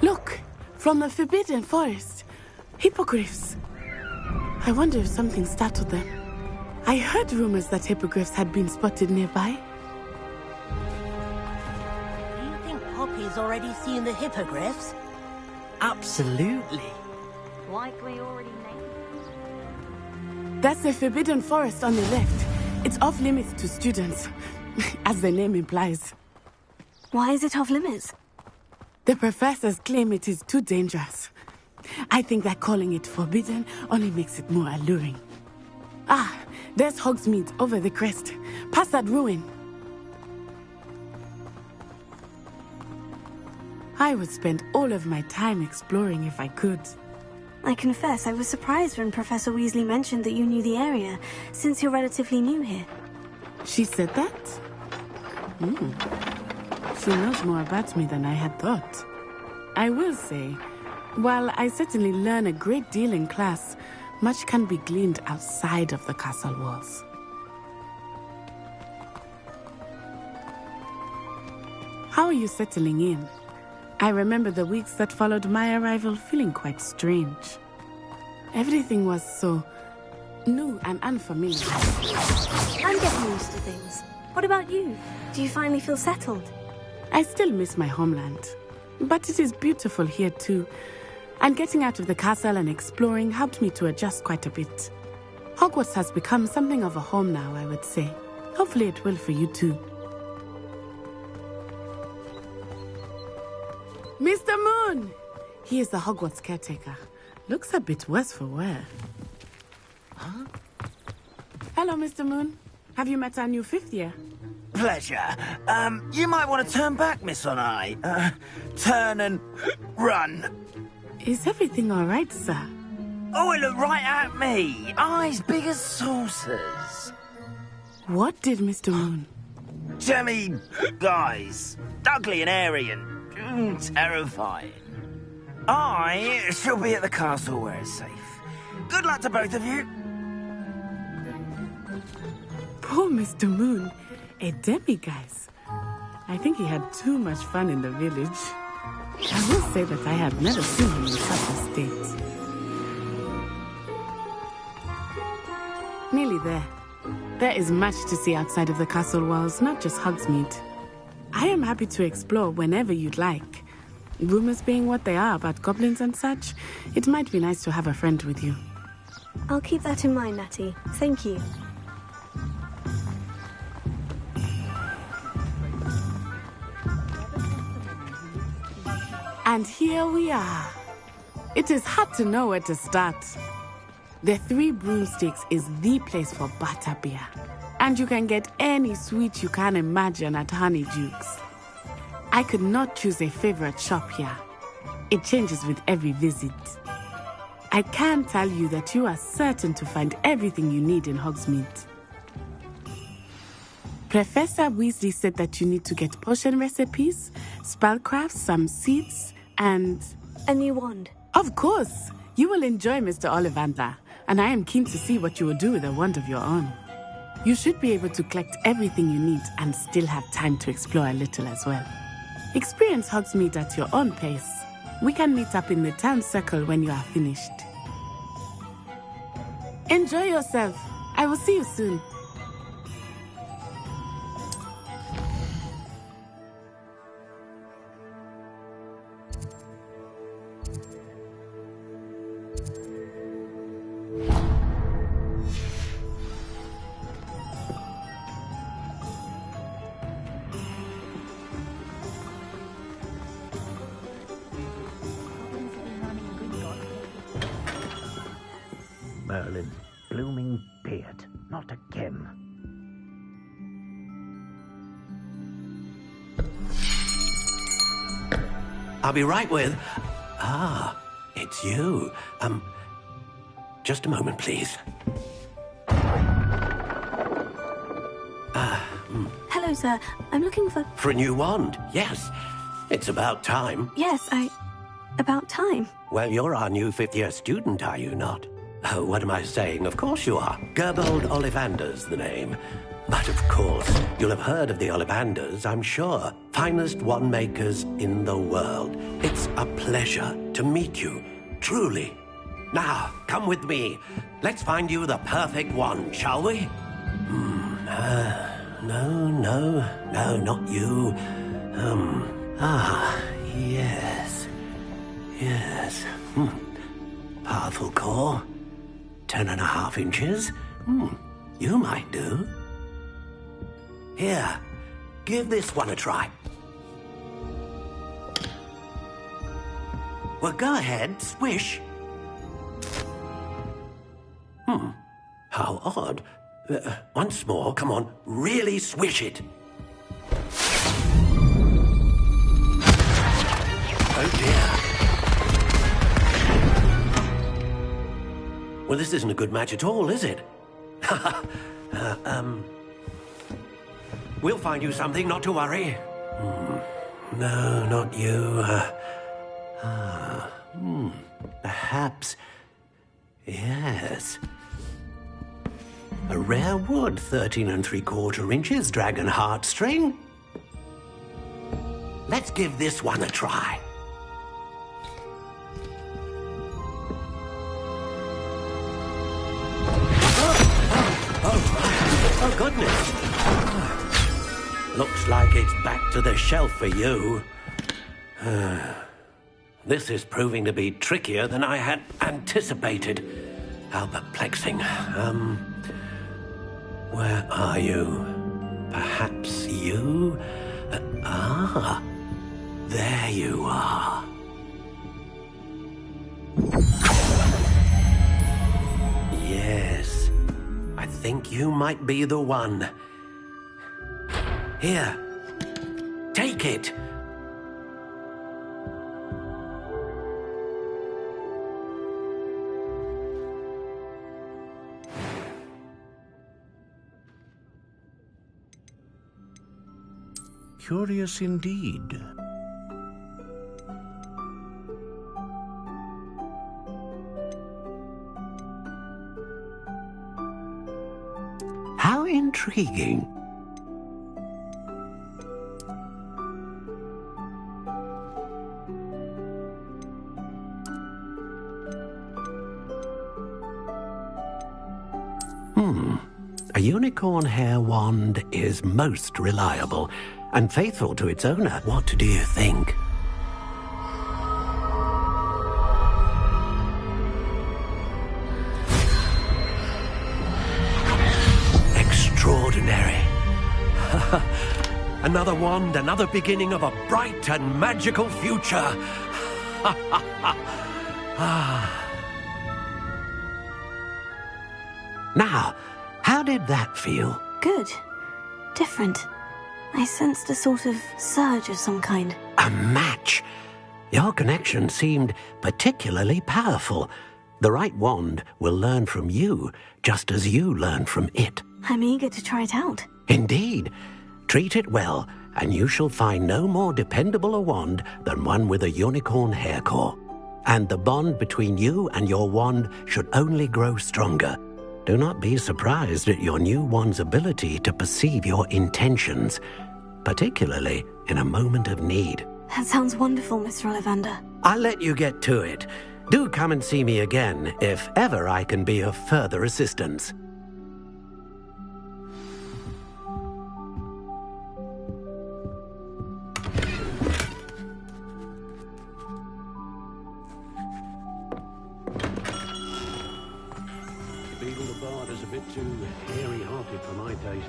Look, from the Forbidden Forest. Hippogriffs. I wonder if something startled them. I heard rumors that hippogriffs had been spotted nearby. Do you think Poppy's already seen the hippogriffs? Absolutely. Likely already named. That's the Forbidden Forest on the left. It's off limits to students, as the name implies. Why is it off limits? The professors claim it is too dangerous. I think that calling it forbidden only makes it more alluring. Ah, there's Hogsmeade over the crest, past that ruin. I would spend all of my time exploring if I could. I confess I was surprised when Professor Weasley mentioned that you knew the area, since you're relatively new here. She said that? She knows more about me than I had thought. I will say, while I certainly learn a great deal in class, much can be gleaned outside of the castle walls. How are you settling in? I remember the weeks that followed my arrival feeling quite strange. Everything was so new and unfamiliar. I'm getting used to things. What about you? Do you finally feel settled? I still miss my homeland. But it is beautiful here too. And getting out of the castle and exploring helped me to adjust quite a bit. Hogwarts has become something of a home now, I would say. Hopefully it will for you too. Mr. Moon! He is the Hogwarts caretaker. Looks a bit worse for wear. Huh? Hello, Mr. Moon. Have you met our new 5th year? Pleasure. You might want to turn back, Miss Onai. Turn and run. Is everything all right, sir? Oh, it looked right at me. Eyes big as saucers. What did Mr. Moon? Jemmy guys. Ugly and airy and terrifying. I shall be at the castle where it's safe. Good luck to both of you. Poor Mr. Moon. A demiguise. I think he had too much fun in the village. I will say that I have never seen him in such a state. Nearly there. There is much to see outside of the castle walls, not just Hogsmeade. I am happy to explore whenever you'd like. Rumors being what they are about goblins and such, it might be nice to have a friend with you. I'll keep that in mind, Natty. Thank you. And here we are. It is hard to know where to start. The 3 Broomsticks is the place for butterbeer. And you can get any sweet you can imagine at Honeydukes. I could not choose a favorite shop here. It changes with every visit. I can tell you that you are certain to find everything you need in Hogsmeade. Professor Weasley said that you need to get potion recipes, spellcrafts, some seeds, and... a new wand. Of course! You will enjoy Mr. Ollivander, and I am keen to see what you will do with a wand of your own. You should be able to collect everything you need and still have time to explore a little as well. Experience Hogsmeade at your own pace. We can meet up in the town circle when you are finished. Enjoy yourself. I will see you soon. Merlin, blooming beard, not again. I'll be right with... Ah, it's you. Just a moment, please. Hello, sir. I'm looking for... For a new wand, yes. It's about time. Yes, about time. Well, you're our new 5th year student, are you not? Oh, what am I saying? Of course you are. Gerbold Ollivander's the name. But of course, you'll have heard of the Ollivanders, I'm sure. Finest wand makers in the world. It's a pleasure to meet you, truly. Now, come with me. Let's find you the perfect wand, shall we? No, not you. Yes. Powerful core. 10.5 inches. You might do. Here, give this one a try. Well, go ahead, swish. How odd. Once more, come on, really swish it. Oh dear. Well, this isn't a good match at all, is it? We'll find you something, not to worry. No, not you. Perhaps... Yes. A rare wood, 13 3/4 inches, dragon heartstring. Let's give this one a try. Oh, goodness. Looks like it's back to the shelf for you. This is proving to be trickier than I had anticipated. How perplexing. Where are you? Perhaps you? There you are. Yes, I think you might be the one. Here, take it. Curious indeed. How intriguing. A unicorn hair wand is most reliable and faithful to its owner. What do you think? Extraordinary. Another wand, another beginning of a bright and magical future. Now, how did that feel? Good. Different. I sensed a sort of surge of some kind. A match. Your connection seemed particularly powerful. The right wand will learn from you, just as you learn from it. I'm eager to try it out. Indeed. Treat it well, and you shall find no more dependable a wand than one with a unicorn hair core. And the bond between you and your wand should only grow stronger. Do not be surprised at your new wand's ability to perceive your intentions, particularly in a moment of need. That sounds wonderful, Mr. Ollivander. I'll let you get to it. Do come and see me again if ever I can be of further assistance. Beagle the Bard is a bit too hairy-hearted for my taste.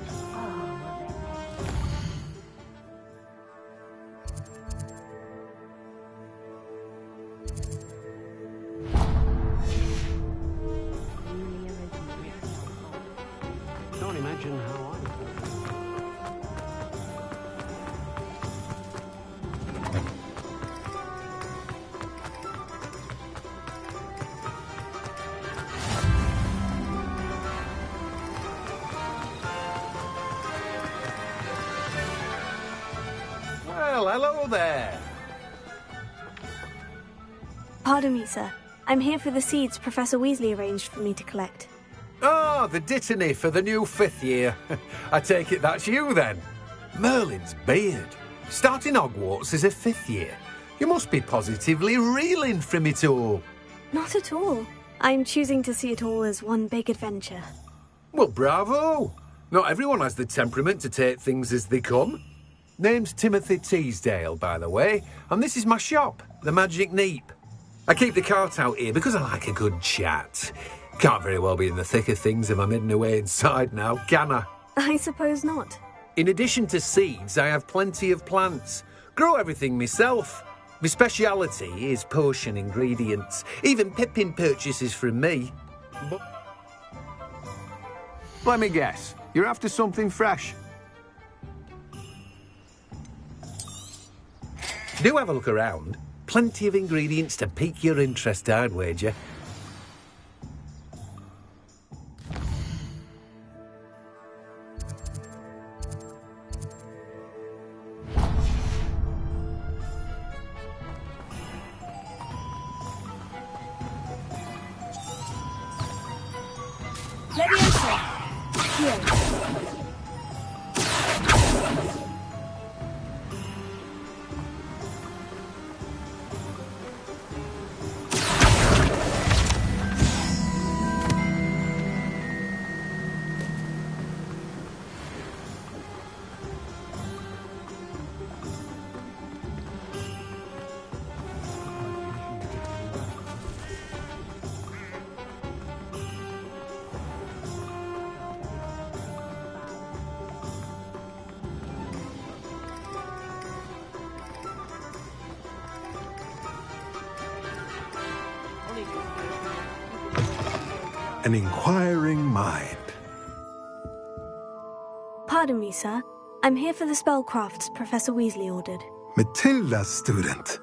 Can't imagine how I... Well, hello there. Pardon me, sir. I'm here for the seeds Professor Weasley arranged for me to collect. Ah, the dittany for the new 5th year. I take it that's you, then. Merlin's beard. Starting Hogwarts as a 5th year. You must be positively reeling from it all. Not at all. I'm choosing to see it all as one big adventure. Well, bravo. Not everyone has the temperament to take things as they come. Name's Timothy Teasdale, by the way, and this is my shop, the Magic Neep. I keep the cart out here because I like a good chat. Can't very well be in the thick of things if I'm hidden away inside now, can I? I suppose not. In addition to seeds, I have plenty of plants. Grow everything myself. My speciality is potion ingredients. Even Pippin purchases from me. Let me guess. You're after something fresh. Do have a look around. Plenty of ingredients to pique your interest, I'd wager. Let me enter. Here. an inquiring mind. Pardon me, sir. I'm here for the spellcrafts Professor Weasley ordered. Matilda's student.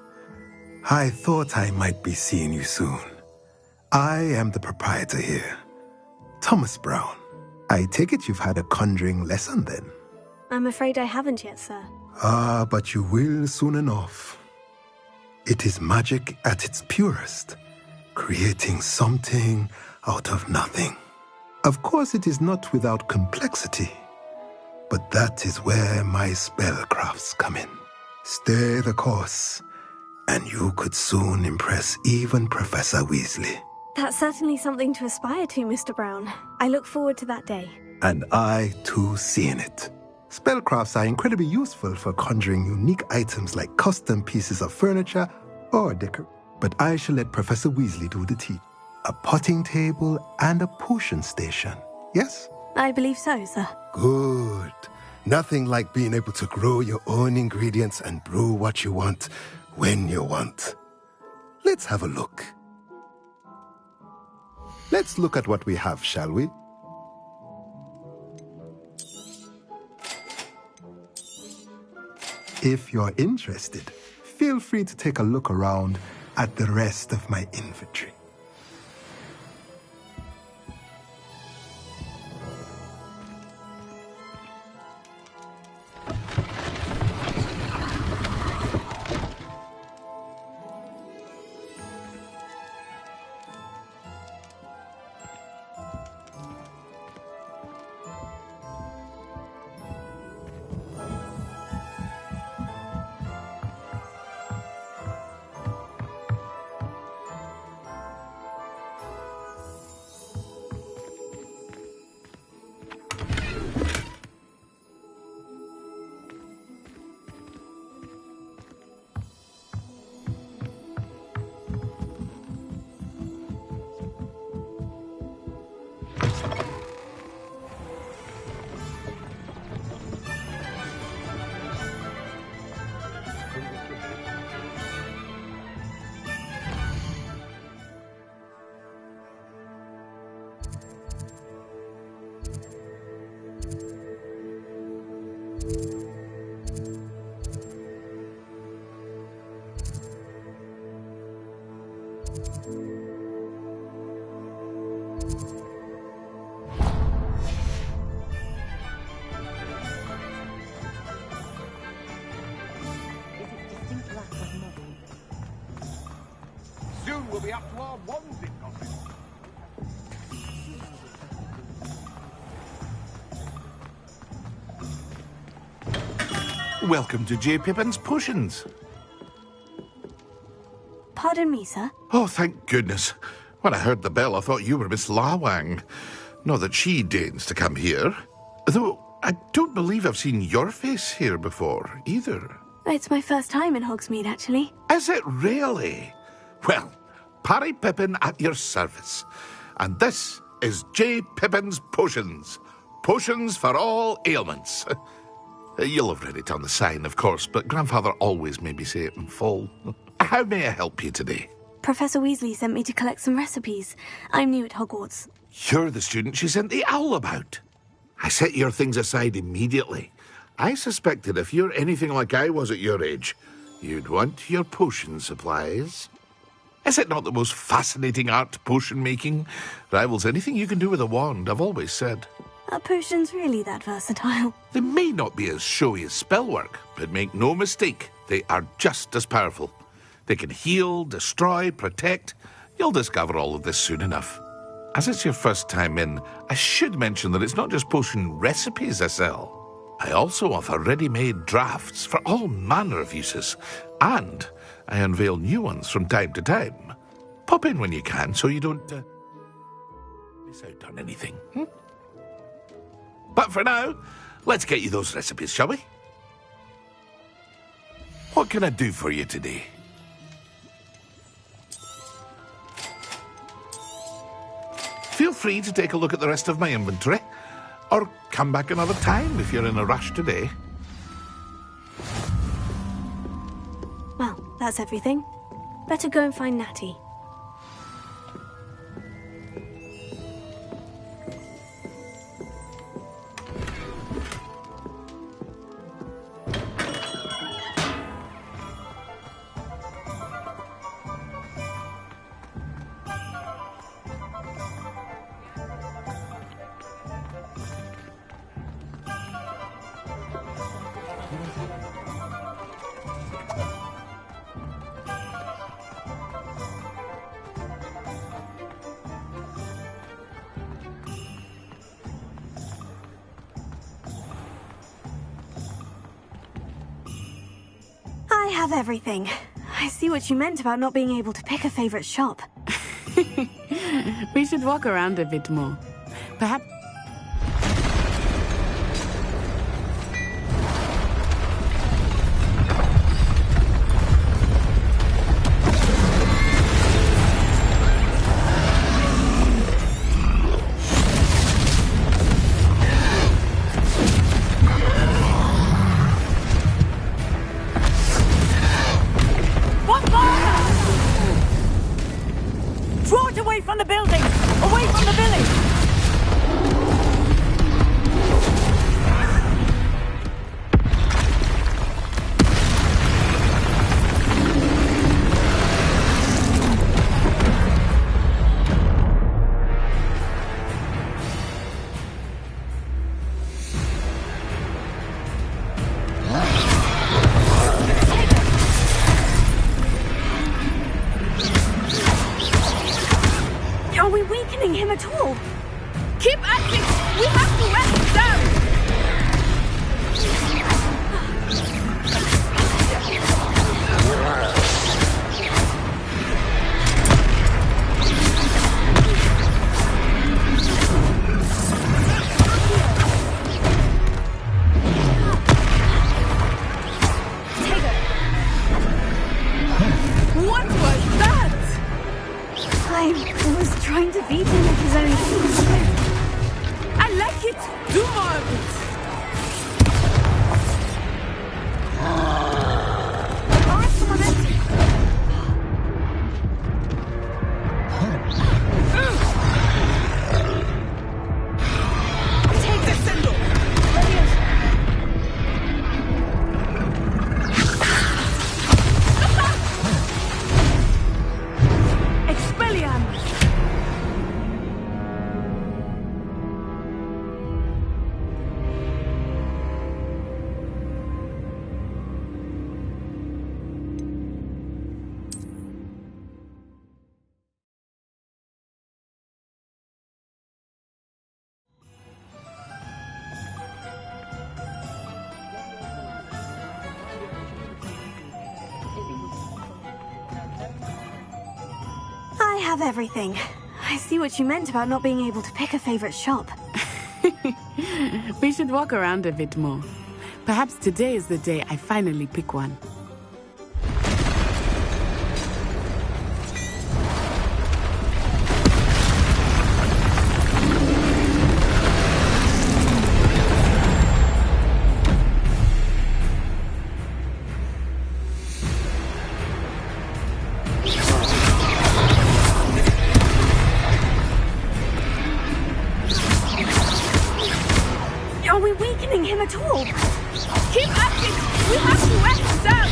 I thought I might be seeing you soon. I am the proprietor here, Thomas Brown. I take it you've had a conjuring lesson then? I'm afraid I haven't yet, sir. Ah, but you will soon enough. It is magic at its purest, creating something out of nothing. Of course, it is not without complexity, but that is where my spellcrafts come in. Stay the course, and you could soon impress even Professor Weasley. That's certainly something to aspire to, Mr. Brown. I look forward to that day. And I, too, seeing it. Spellcrafts are incredibly useful for conjuring unique items like custom pieces of furniture or decor. But I shall let Professor Weasley do the teaching. A potting table and a potion station, yes? I believe so, sir. Good. Nothing like being able to grow your own ingredients and brew what you want when you want. Let's have a look. Let's look at what we have, shall we? If you're interested, feel free to take a look around at the rest of my inventory. Soon we'll be up to our wands in gossip. Welcome to J. Pippin's Potions. Pardon me, sir. Oh, thank goodness. When I heard the bell, I thought you were Miss Lawang. Not that she deigns to come here. Though I don't believe I've seen your face here before, either. It's my first time in Hogsmeade, actually. Is it really? Well, Parry Pippin at your service. And this is J. Pippin's Potions. Potions for all ailments. You'll have read it on the sign, of course, but Grandfather always made me say it in full. How may I help you today? Professor Weasley sent me to collect some recipes. I'm new at Hogwarts. You're the student she sent the owl about. I set your things aside immediately. I suspected if you're anything like I was at your age, you'd want your potion supplies. Is it not the most fascinating art, potion making? Rivals anything you can do with a wand, I've always said. Are potions really that versatile? They may not be as showy as spellwork, but make no mistake, they are just as powerful. They can heal, destroy, protect. You'll discover all of this soon enough. As it's your first time in, I should mention that it's not just potion recipes I sell. I also offer ready-made drafts for all manner of uses, and I unveil new ones from time to time. Pop in when you can so you don't miss out on anything. But for now, let's get you those recipes, shall we? What can I do for you today? Feel free to take a look at the rest of my inventory, or come back another time if you're in a rush today. Well, that's everything. Better go and find Natty. I have everything. I see what you meant about not being able to pick a favorite shop. We should walk around a bit more. Perhaps... Draw it away from the building! Away from the village! Are we weakening him at all? Keep acting! We have to wear him down! What was that? I was trying to beat him at his own game. I like it! Do more of it! Take the symbol! Expelliarmus! I have everything. I see what you meant about not being able to pick a favorite shop. We should walk around a bit more. Perhaps today is the day I finally pick one. Are we weakening him at all? Keep acting! We have to wear him down!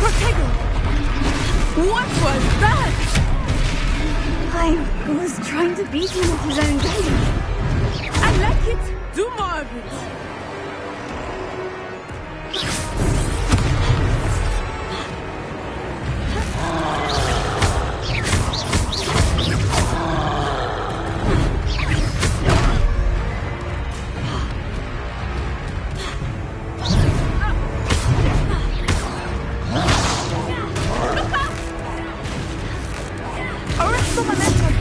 Protego! What was that? I was trying to beat him at his own game. I like it! Do more of it! Arrest the momentum!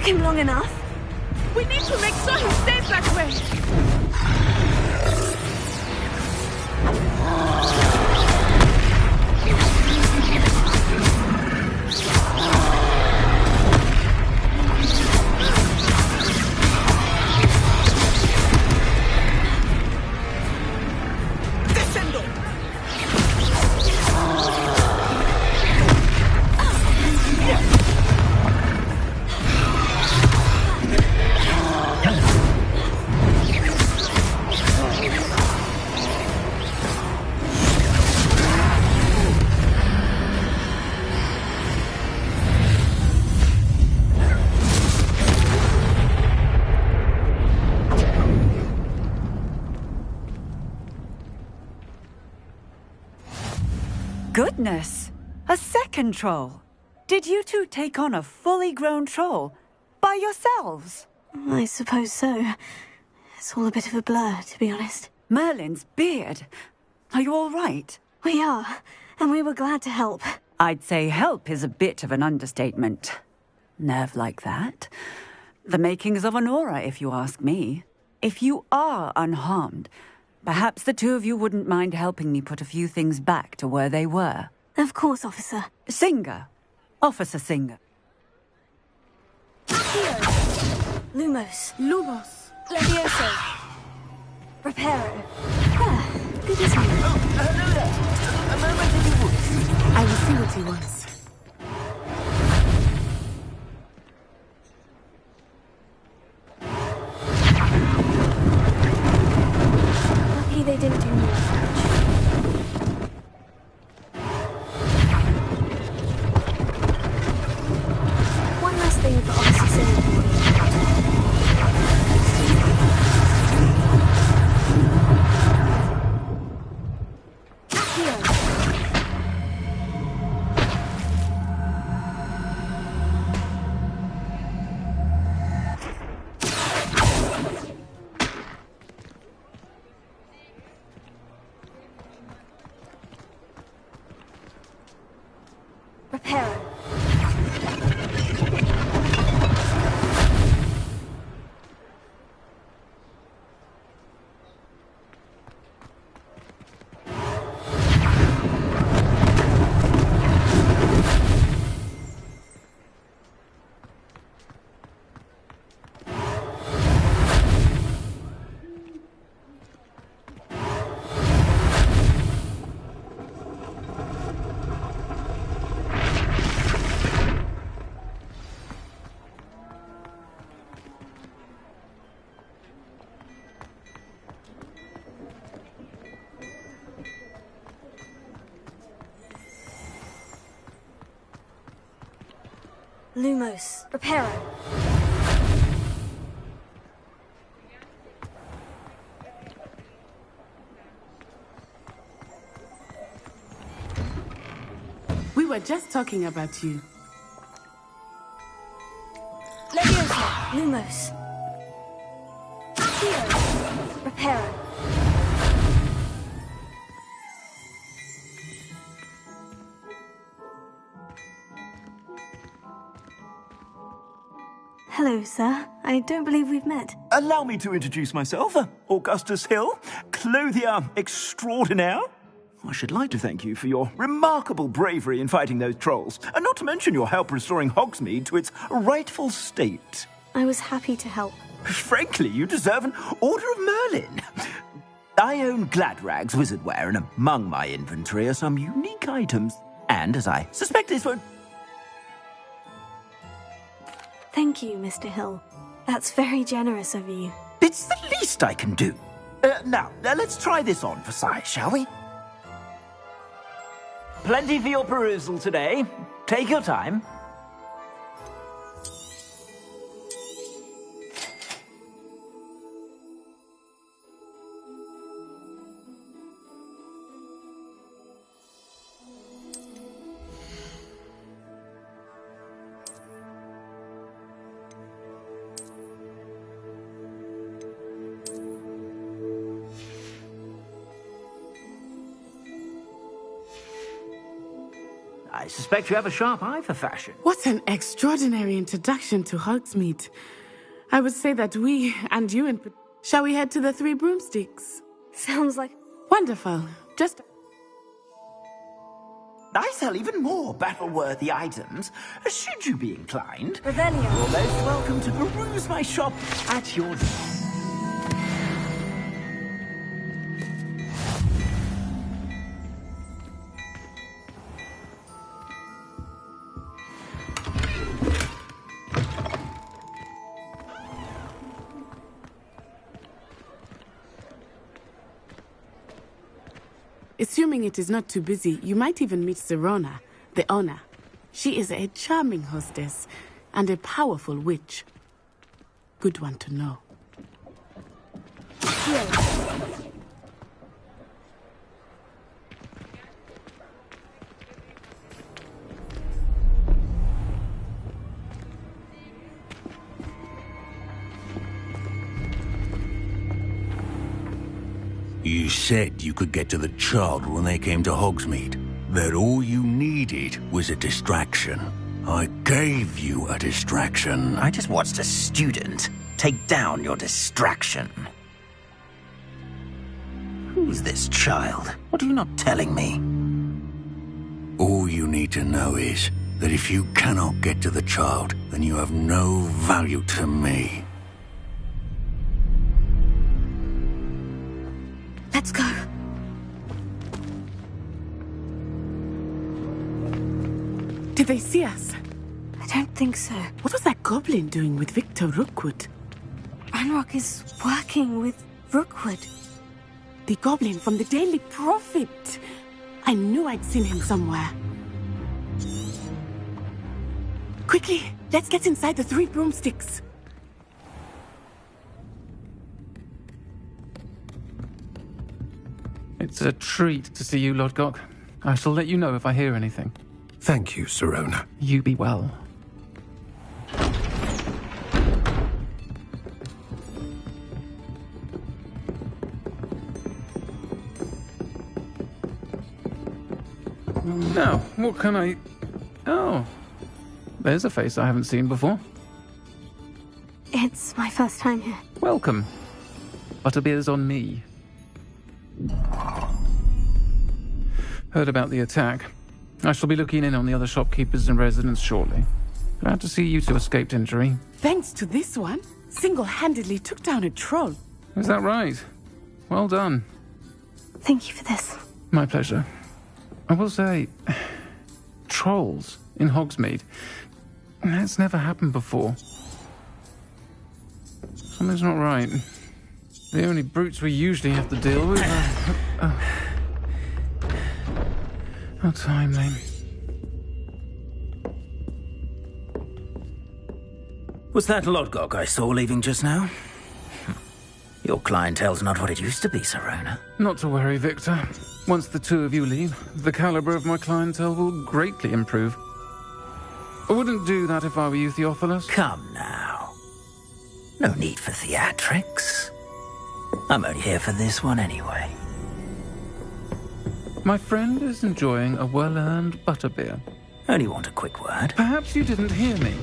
him long enough. We need to make sure he stays that way. Goodness! A second troll! Did you two take on a fully grown troll? By yourselves? I suppose so. It's all a bit of a blur, to be honest. Merlin's beard. Are you all right? We are, and we were glad to help. I'd say help is a bit of an understatement. Nerve like that. The makings of an aura, if you ask me. If you are unharmed, perhaps the two of you wouldn't mind helping me put a few things back to where they were. Of course, officer. Singer. Officer Singer. Lumos. Lumos. Levioso. Reparo. Ah, good as new. Hello there. A moment in the woods. I will see what he wants. Lucky they didn't do more damage. One last thing for Officer Singer. Reparo. Lumos. Reparo. We were just talking about you. Levioso. Lumos. Reparo. Hello, sir. I don't believe we've met. Allow me to introduce myself. Augustus Hill, clothier extraordinaire. I should like to thank you for your remarkable bravery in fighting those trolls, and not to mention your help restoring Hogsmeade to its rightful state. I was happy to help. Frankly, you deserve an Order of Merlin. I own Gladrag's wizardwear, and among my inventory are some unique items. And, as I suspect this won't... Thank you, Mr. Hill. That's very generous of you. It's the least I can do. Now, let's try this on for size, shall we? Plenty for your perusal today. Take your time. suspect you have a sharp eye for fashion. What an extraordinary introduction to Hogsmeade. I would say that we, and you in... Shall we head to the Three Broomsticks? Sounds like... Wonderful. Just... I sell even more battle-worthy items, should you be inclined. Revelio. You're most welcome to peruse my shop at your leisure. Assuming it is not too busy, you might even meet Serona, the owner. She is a charming hostess and a powerful witch. Good one to know. You said you could get to the child when they came to Hogsmeade. That all you needed was a distraction. I gave you a distraction. I just watched a student take down your distraction. Who's this child? What are you not telling me? All you need to know is that if you cannot get to the child, then you have no value to me. Let's go. Did they see us? I don't think so. What was that goblin doing with Victor Rookwood? Ranrock is working with Rookwood. The goblin from the Daily Prophet. I knew I'd seen him somewhere. Quickly, let's get inside the Three Broomsticks. It's a treat to see you, Lodgok. I shall let you know if I hear anything. Thank you, Serona. You be well. Now, what can I... Oh, there's a face I haven't seen before. It's my first time here. Welcome. Butterbeer's on me. Heard about the attack. I shall be looking in on the other shopkeepers and residents shortly. Glad to see you two escaped injury. Thanks to this one, single-handedly took down a troll. Is that right? Well done. Thank you for this. My pleasure. I will say, trolls in Hogsmeade. That's never happened before. Something's not right. The only brutes we usually have to deal with are... How timely. Was that Lodgok I saw leaving just now? Your clientele's not what it used to be, Serona. Not to worry, Victor. Once the two of you leave, the caliber of my clientele will greatly improve. I wouldn't do that if I were you, Theophilus. Come now. No need for theatrics. I'm only here for this one anyway. My friend is enjoying a well-earned butterbeer. Only want a quick word. Perhaps you didn't hear me.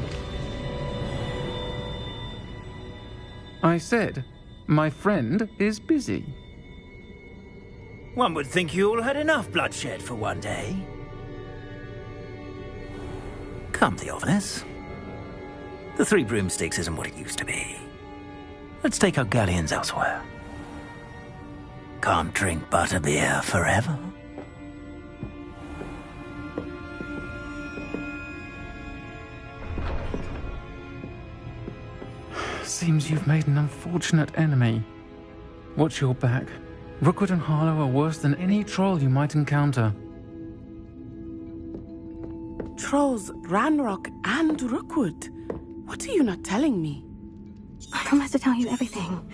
I said, my friend is busy. One would think you all had enough bloodshed for one day. Come, Theophilus. The Three Broomsticks isn't what it used to be. Let's take our galleons elsewhere. Can't drink butterbeer forever. Seems you've made an unfortunate enemy. Watch your back. Rookwood and Harlow are worse than any troll you might encounter. Trolls, Ranrock, and Rookwood. What are you not telling me? I promise to tell you everything.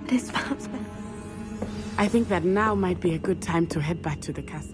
But it's perhaps better. I think that now might be a good time to head back to the castle.